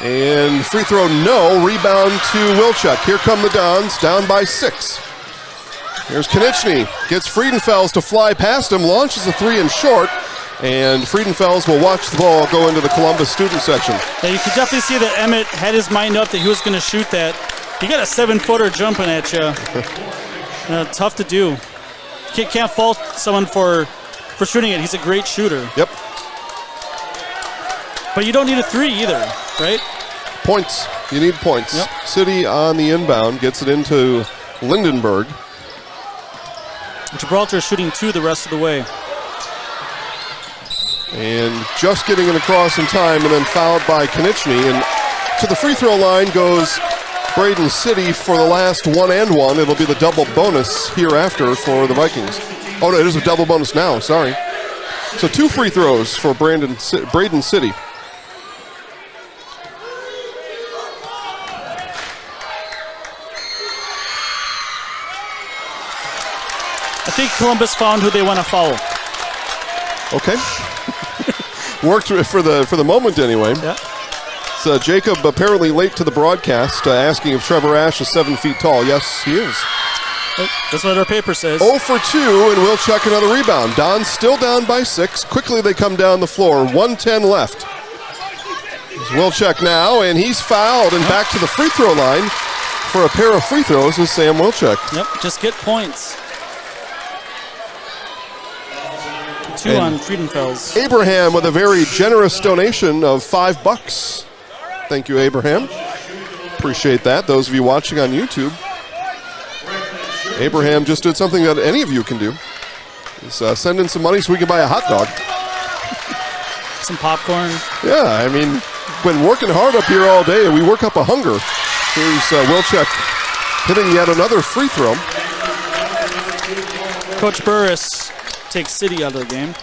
And free throw, no. Rebound to Wilczek. Here come the Dons, down by 6. Here's Konechny. Gets Friedenfels to fly past him, launches a 3 and short, and Friedenfels will watch the ball go into the Columbus student section. Yeah, you could definitely see that Emmett had his mind up that he was going to shoot that. You got a 7-footer jumping at you. Tough to do. Can't fault someone for shooting it. He's a great shooter. Yep. But you don't need a 3 either, right? Points. You need points. Yep. City on the inbound gets it into Lindenberg. Gibraltar shooting 2 the rest of the way. And just getting it across in time and then fouled by Konieczny. And to the free throw line goes Braden City for the last 1-and-1. It'll be the double bonus hereafter for the Vikings. Oh, no, it is a double bonus now, sorry. So 2 free throws for Braden City. I think Columbus found who they want to foul. Okay. Worked for the moment anyway. Yeah. So Jacob apparently late to the broadcast, asking if Trevor Ash is 7 feet tall. Yes, he is. That's what our paper says. 0 for 2, and we'll check another rebound. Don's still down by 6. Quickly they come down the floor. 1:10 left. Wilczek now, and he's fouled, and back to the free throw line for a pair of free throws is Sam Wilczek. Yep, just get points. 2 And on Freedom Fells. Abraham with a very generous donation of $5. Thank you, Abraham. Appreciate that. Those of you watching on YouTube. Abraham just did something that any of you can do. Is send in some money so we can buy a hot dog. Some popcorn. Yeah, I mean, been working hard up here all day, and we work up a hunger. Here's Wilczek hitting yet another free throw. Coach Burris takes City out of the game.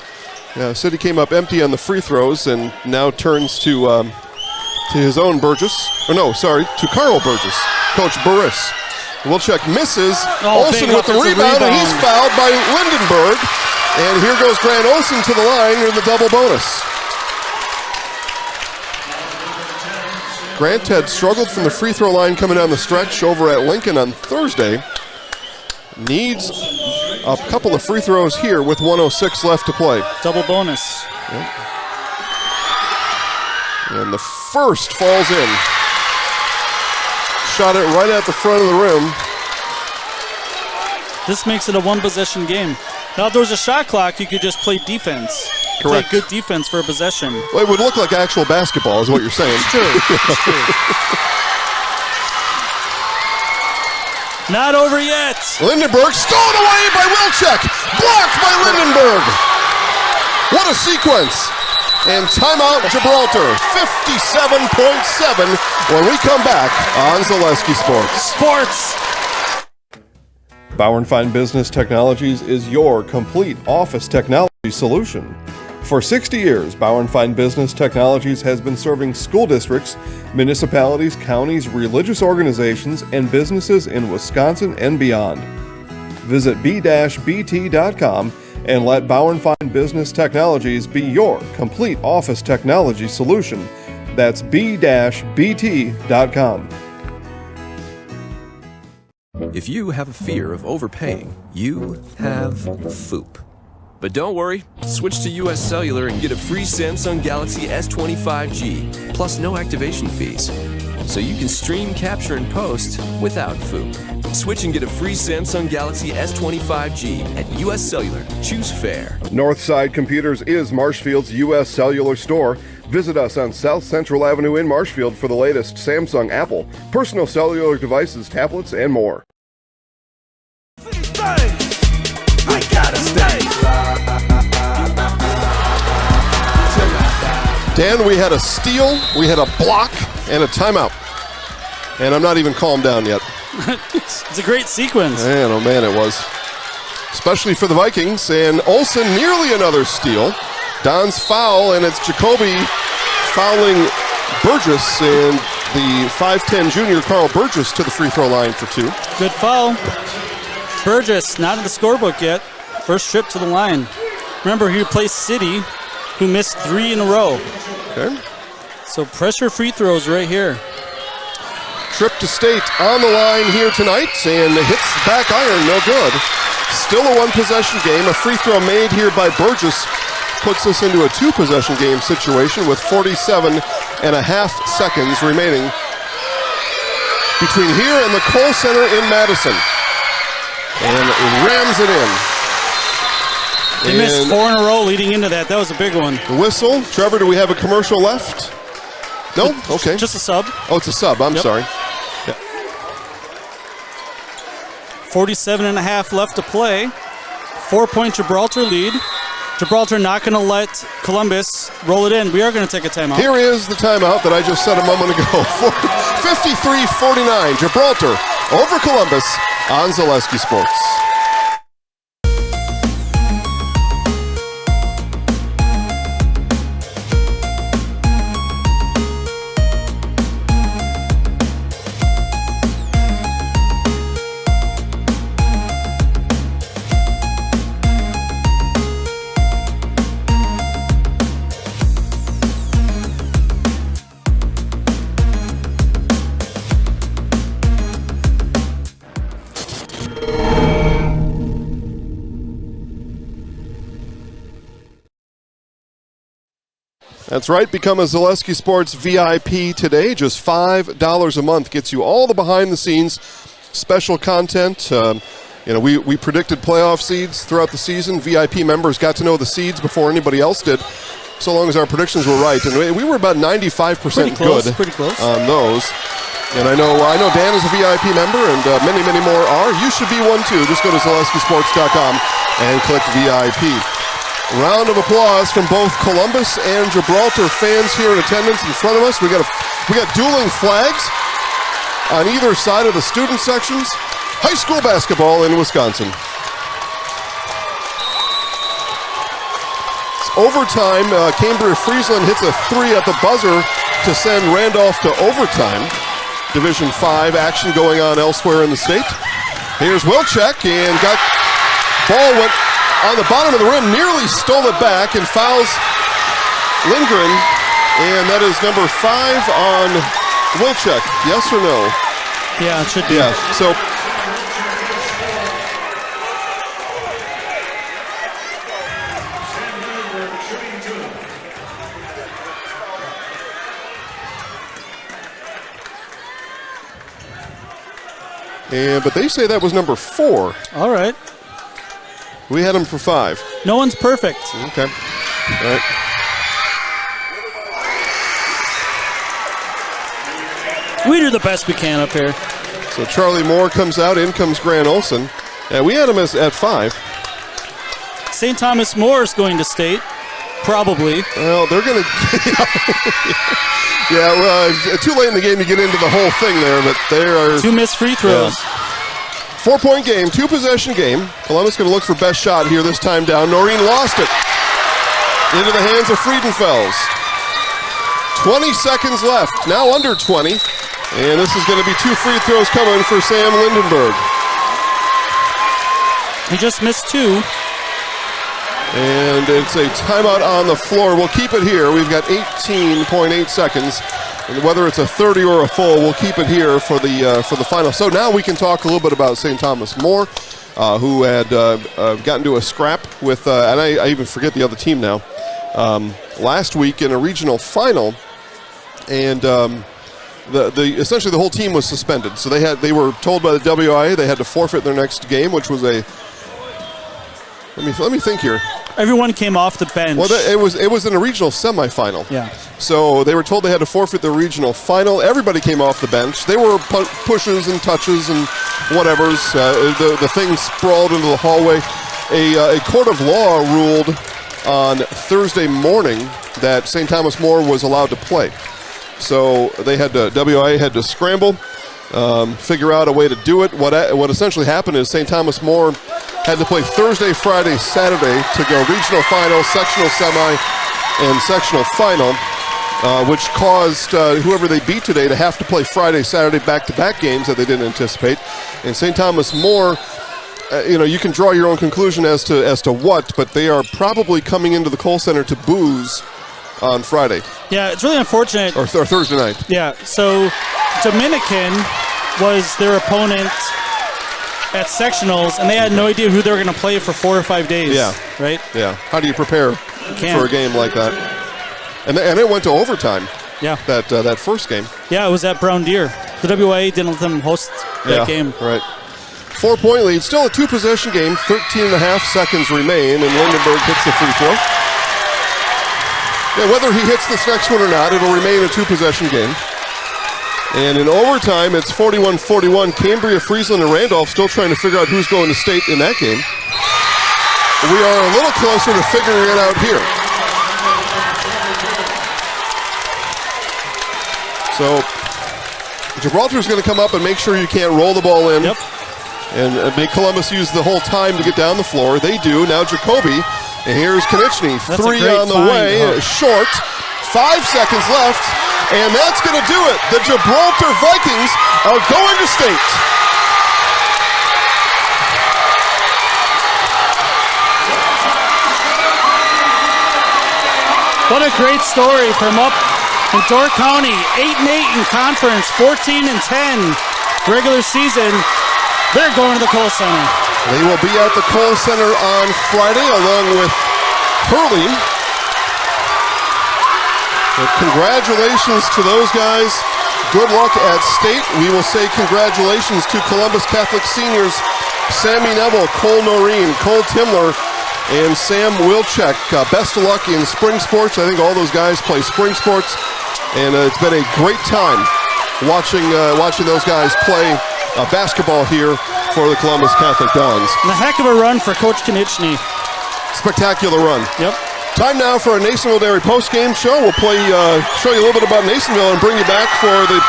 Yeah, City came up empty on the free throws and now turns to his own Burgess. Or no, sorry, to Carl Burgess. Coach Burris. Wilczek misses. Olsen with the rebound, and he's fouled by Lindenberg. And here goes Grant Olsen to the line in the double bonus. Grant had struggled from the free throw line coming down the stretch over at Lincoln on Thursday. Needs a couple of free throws here with 1:06 left to play. Double bonus. Yep. And the first falls in. Shot it right at the front of the rim. This makes it a 1-possession game. Now, if there was a shot clock, you could just play defense. Correct. Play good defense for a possession. Well, it would look like actual basketball is what you're saying. It's true. It's true. Not over yet. Lindenberg stolen away by Wilczek. Blocked by Lindenberg. What a sequence. And timeout Gibraltar, 57.7 when we come back on Zaleski Sports. Sports. Bauer & Fine Business Technologies is your complete office technology solution. For 60 years, Bauer & Fine Business Technologies has been serving school districts, municipalities, counties, religious organizations, and businesses in Wisconsin and beyond. Visit b-bt.com and let Bauer & Fine Business Technologies be your complete office technology solution. That's b-bt.com. If you have a fear of overpaying, you have FOOP. But don't worry, switch to US Cellular and get a free Samsung Galaxy S25G, plus no activation fees. So you can stream, capture, and post without FOOP. Switch and get a free Samsung Galaxy S25G at US Cellular. Choose fair. Northside Computers is Marshfield's U.S. Cellular store. Visit us on South Central Avenue in Marshfield for the latest Samsung, Apple, personal cellular devices, tablets, and more. We gotta stay. Dan, we had a steal, we had a block, and a timeout. And I'm not even calmed down yet. It's a great sequence. Man, oh man, it was. Especially for the Vikings. And Olsen nearly another steal. Don's foul, and it's Jacoby fouling Burgess, and the 5'10 junior Carl Burgess to the free throw line for 2. Good foul. Burgess not in the scorebook yet. First trip to the line. Remember, he replaced City, who missed 3 in a row. Okay. So pressure free throws right here. Trip to State on the line here tonight, and hits the back iron, no good. Still a 1-possession game. A free throw made here by Burgess puts us into a 2-possession game situation with 47.5 seconds remaining between here and the Kohl Center in Madison. And rams it in. They missed 4 in a row leading into that. That was a big one. The whistle. Trevor, do we have a commercial left? No? Okay. Just a sub. Oh, it's a sub. I'm sorry. Yeah. 47.5 left to play. 4-point Gibraltar lead. Gibraltar not going to let Columbus roll it in. We are going to take a timeout. Here is the timeout that I just said a moment ago. 53-49. Gibraltar over Columbus on Zaleski Sports. That's right. Become a Zaleski Sports VIP today. Just $5 a month gets you all the behind-the-scenes special content. We predicted playoff seeds throughout the season. VIP members got to know the seeds before anybody else did, so long as our predictions were right. And we were about 95% Pretty close on those. And I know Dan is a VIP member, and many, many more are. You should be one too. Just go to ZaleskiSports.com and click VIP. Round of applause from both Columbus and Gibraltar fans here in attendance in front of us. We got dueling flags on either side of the student sections. High school basketball in Wisconsin. It's overtime. Cambria Friesland hits a 3 at the buzzer to send Randolph to overtime. Division 5 action going on elsewhere in the state. Here's Wilczek, and ball went on the bottom of the rim, nearly stole it back and fouls Lindgren, and that is number 5 on Wilczek. Yes or no? Yeah, it should be. Yeah, so but they say that was number 4. All right. We had him for 5. No one's perfect. Okay. All right. We do the best we can up here. So Charlie Moore comes out. In comes Grant Olson. And we had him at 5. St. Thomas More is going to state. Probably. Well, they're going to... Yeah, well, too late in the game to get into the whole thing there, but they are... 2 missed free throws. Yeah. 4-point game, 2-possession game. Columbus going to look for best shot here this time down. Noreen lost it. Into the hands of Friedenfels. 20 seconds left, now under 20. And this is going to be 2 free throws coming for Sam Lindenberg. He just missed 2. And it's a timeout on the floor. We'll keep it here. We've got 18.8 seconds. And whether it's a 30 or a full, we'll keep it here for the final. So now we can talk a little bit about St. Thomas More, who had gotten to a scrap with, and I even forget the other team now, last week in a regional final, and essentially the whole team was suspended. So they were told by the WIAA they had to forfeit their next game, which was a. Let me think here. Everyone came off the bench. Well, it was in a regional semifinal. Yeah. So they were told they had to forfeit the regional final. Everybody came off the bench. They were pushes and touches and whatevers. The thing sprawled into the hallway. A court of law ruled on Thursday morning that St. Thomas More was allowed to play. So WIAA had to scramble, figure out a way to do it. What essentially happened is St. Thomas More had to play Thursday, Friday, Saturday to go regional final, sectional semi, and sectional final, which caused whoever they beat today to have to play Friday, Saturday back-to-back games that they didn't anticipate. And St. Thomas More, you can draw your own conclusion as to what, but they are probably coming into the Kohl Center to booze on Friday. Yeah, it's really unfortunate. Or Thursday night. Yeah, so Dominican was their opponent at sectionals, and they had no idea who they were going to play for 4 or 5 days. Yeah. Right? Yeah. How do you prepare for a game like that? And it went to overtime. Yeah. That first game. Yeah, it was at Brown Deer. The WIAA didn't let them host that game. Right. 4-point lead. Still a 2-possession game. 13 and a half seconds remain, and Lindenberg hits the free throw. Yeah, whether he hits this next one or not, it'll remain a 2-possession game. And in overtime, it's 41-41. Cambria, Friesland, and Randolph still trying to figure out who's going to state in that game. We are a little closer to figuring it out here. So Gibraltar's going to come up and make sure you can't roll the ball in. Yep. And make Columbus use the whole time to get down the floor. They do. Now Jacoby. And here's Konechny. Three on the way. Short. 5 seconds left. And that's going to do it. The Gibraltar Vikings are going to state. What a great story from up in Door County. 8-8 in conference, 14-10 regular season. They're going to the Kohl Center. They will be at the Kohl Center on Friday along with Hurley. But congratulations to those guys. Good luck at state. We will say congratulations to Columbus Catholic seniors Sammy Neville, Cole Noreen, Cole Timler, and Sam Wilczek. Best of luck in spring sports. I think all those guys play spring sports, and it's been a great time watching those guys play basketball here for the Columbus Catholic Dons. And a heck of a run for Coach Konechny. Spectacular run. Yep. Time now for a Nasonville Dairy post-game show. We'll show you a little bit about Nasonville and bring you back for the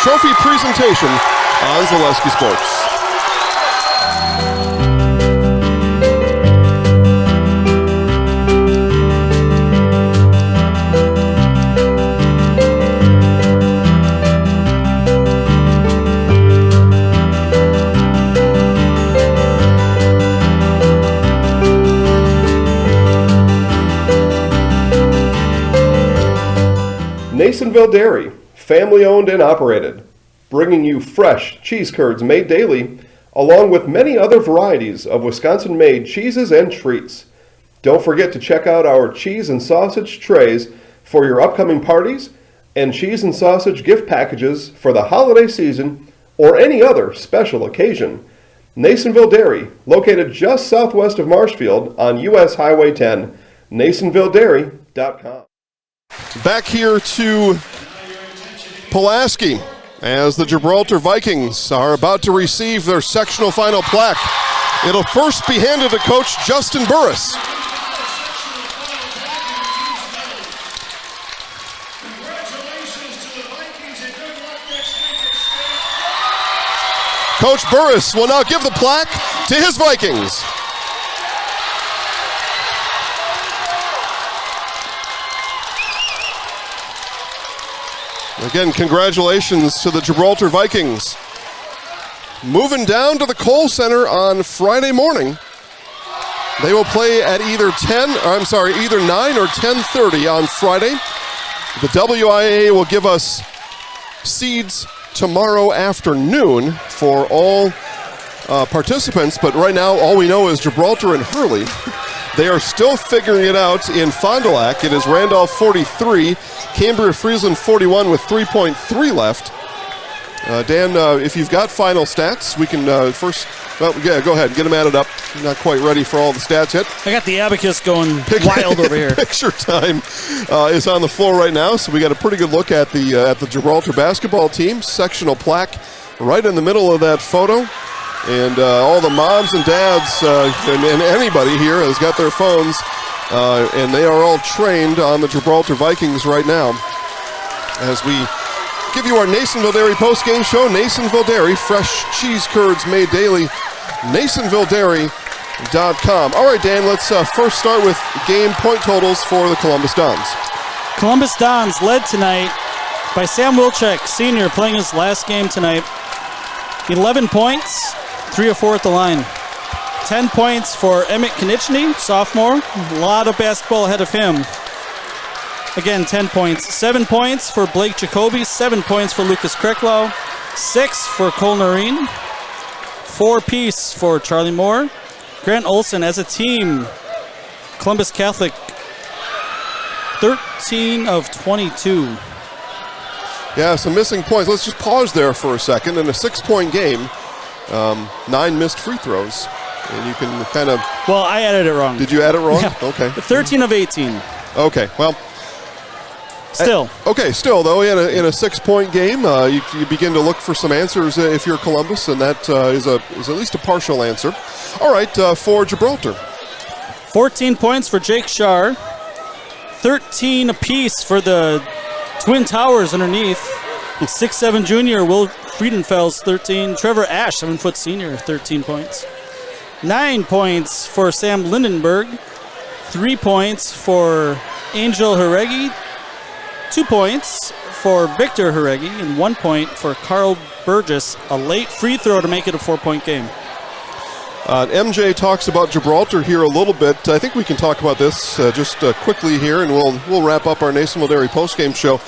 trophy presentation on Zaleski Sports. Nasonville Dairy, family owned and operated, bringing you fresh cheese curds made daily, along with many other varieties of Wisconsin-made cheeses and treats. Don't forget to check out our cheese and sausage trays for your upcoming parties and cheese and sausage gift packages for the holiday season or any other special occasion. Nasonville Dairy, located just southwest of Marshfield on U.S. Highway 10, NasonvilleDairy.com. Back here to Pulaski as the Gibraltar Vikings are about to receive their sectional final plaque. It'll first be handed to Coach Justin Burris. Coach Burris will now give the plaque to his Vikings. Again, congratulations to the Gibraltar Vikings. Moving down to the Kohl Center on Friday morning. They will play at either 9 or 10:30 on Friday. The WIAA will give us seeds tomorrow afternoon for all participants, but right now all we know is Gibraltar and Hurley. They are still figuring it out in Fond du Lac. It is Randolph 43, Cambria Friesland 41 with 3.3 left. Dan, if you've got final stats, we can go ahead and get them added up. I'm not quite ready for all the stats yet. I got the abacus going wild over here. Picture time is on the floor right now, so we got a pretty good look at the Gibraltar basketball team. Sectional plaque right in the middle of that photo. And all the moms and dads and anybody here has got their phones, and they are all trained on the Gibraltar Vikings right now. As we give you our Nasonville Dairy post-game show, Nasonville Dairy, fresh cheese curds made daily, NasonvilleDairy.com. All right, Dan, let's first start with game point totals for the Columbus Dons. Columbus Dons led tonight by Sam Wilczek, senior, playing his last game tonight. 11 points. 3 or 4 at the line. 10 points for Emmett Konechny, sophomore. A lot of basketball ahead of him. Again, 10 points. 7 points for Blake Jacoby. 7 points for Lucas Krecklau. 6 for Cole Noreen. 4 apiece for Charlie Moore. Grant Olson as a team. Columbus Catholic, 13 of 22. Yeah, some missing points. Let's just pause there for a second. In a 6-point game, 9 missed free throws. And you can kind of... Well, I added it wrong. Did you add it wrong? Yeah. Okay. 13 of 18. Okay, well... Still. Still, though, in a 6-point game, you begin to look for some answers if you're Columbus, and that is at least a partial answer. All right, for Gibraltar. 14 points for Jake Shar. 13 apiece for the Twin Towers underneath. 6'7" junior Will Friedenfels, 13. Trevor Ash, 7-foot senior, 13 points. 9 points for Sam Lindenberg. 3 points for Angel Haregi. 2 points for Victor Haregi. And 1 point for Carl Burgess. A late free throw to make it a 4-point game. MJ talks about Gibraltar here a little bit. I think we can talk about this just quickly here, and we'll wrap up our Nasonville Dairy postgame show.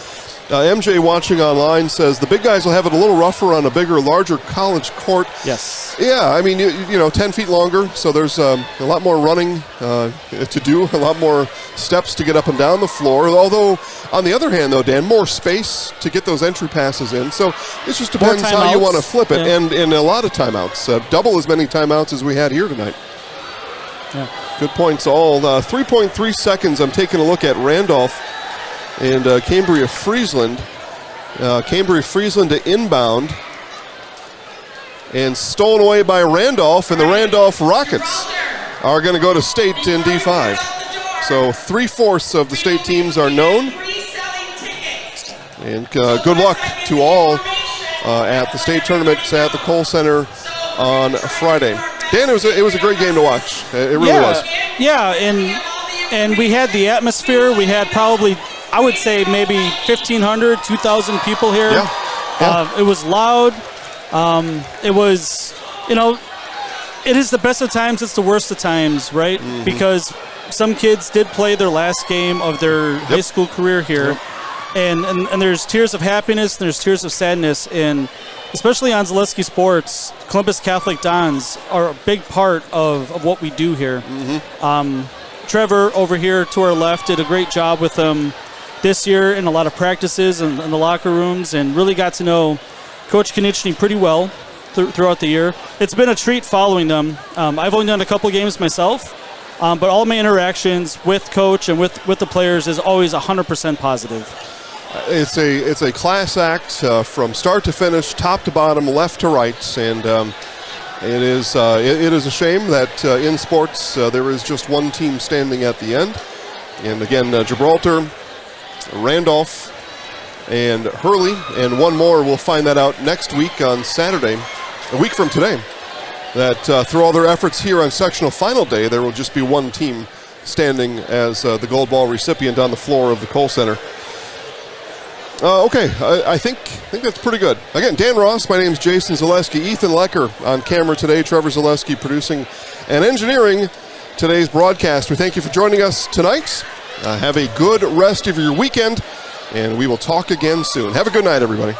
MJ watching online says the big guys will have it a little rougher on a bigger, larger college court. Yes. Yeah, I mean, you know, 10 feet longer, so there's a lot more running to do, a lot more steps to get up and down the floor. Although, on the other hand, though, Dan, more space to get those entry passes in. So it just depends how you want to flip it. Yeah. And a lot of timeouts, double as many timeouts as we had here tonight. Yeah. Good points all. 3.3 seconds, I'm taking a look at Randolph and Cambria Friesland. Cambria Friesland to inbound. And stolen away by Randolph, and the Randolph Rockets are going to go to state in D5. So 3/4 of the state teams are known. And good luck to all at the state tournament at the Kohl Center on Friday. Dan, it was a great game to watch. It really was. Yeah, and we had the atmosphere. We had probably, I would say, maybe 1,500, 2,000 people here. Yeah. It was loud. It was, you know, it is the best of times, it's the worst of times, right? Mm-hmm. Because some kids did play their last game of their high school career here. Yep. And there's tears of happiness, and there's tears of sadness, and especially on Zaleski Sports, Columbus Catholic Dons are a big part of what we do here. Mm-hmm. Trevor over here to our left did a great job with them this year in a lot of practices and in the locker rooms, and really got to know Coach Konieczny pretty well throughout the year. It's been a treat following them. I've only done a couple games myself, but all my interactions with Coach and with the players is always 100% positive. It's a class act from start to finish, top to bottom, left to right, and it is a shame that in sports there is just one team standing at the end. And again, Gibraltar, Randolph, and Hurley, and one more. We'll find that out next week on Saturday, a week from today. That through all their efforts here on sectional final day, there will just be one team standing as the gold ball recipient on the floor of the Kohl Center. Okay, I think that's pretty good. Again, Dan Ross, my name's Jason Zaleski, Ethan Lecker on camera today, Trevor Zaleski producing and engineering today's broadcast. We thank you for joining us tonight. Have a good rest of your weekend, and we will talk again soon. Have a good night, everybody.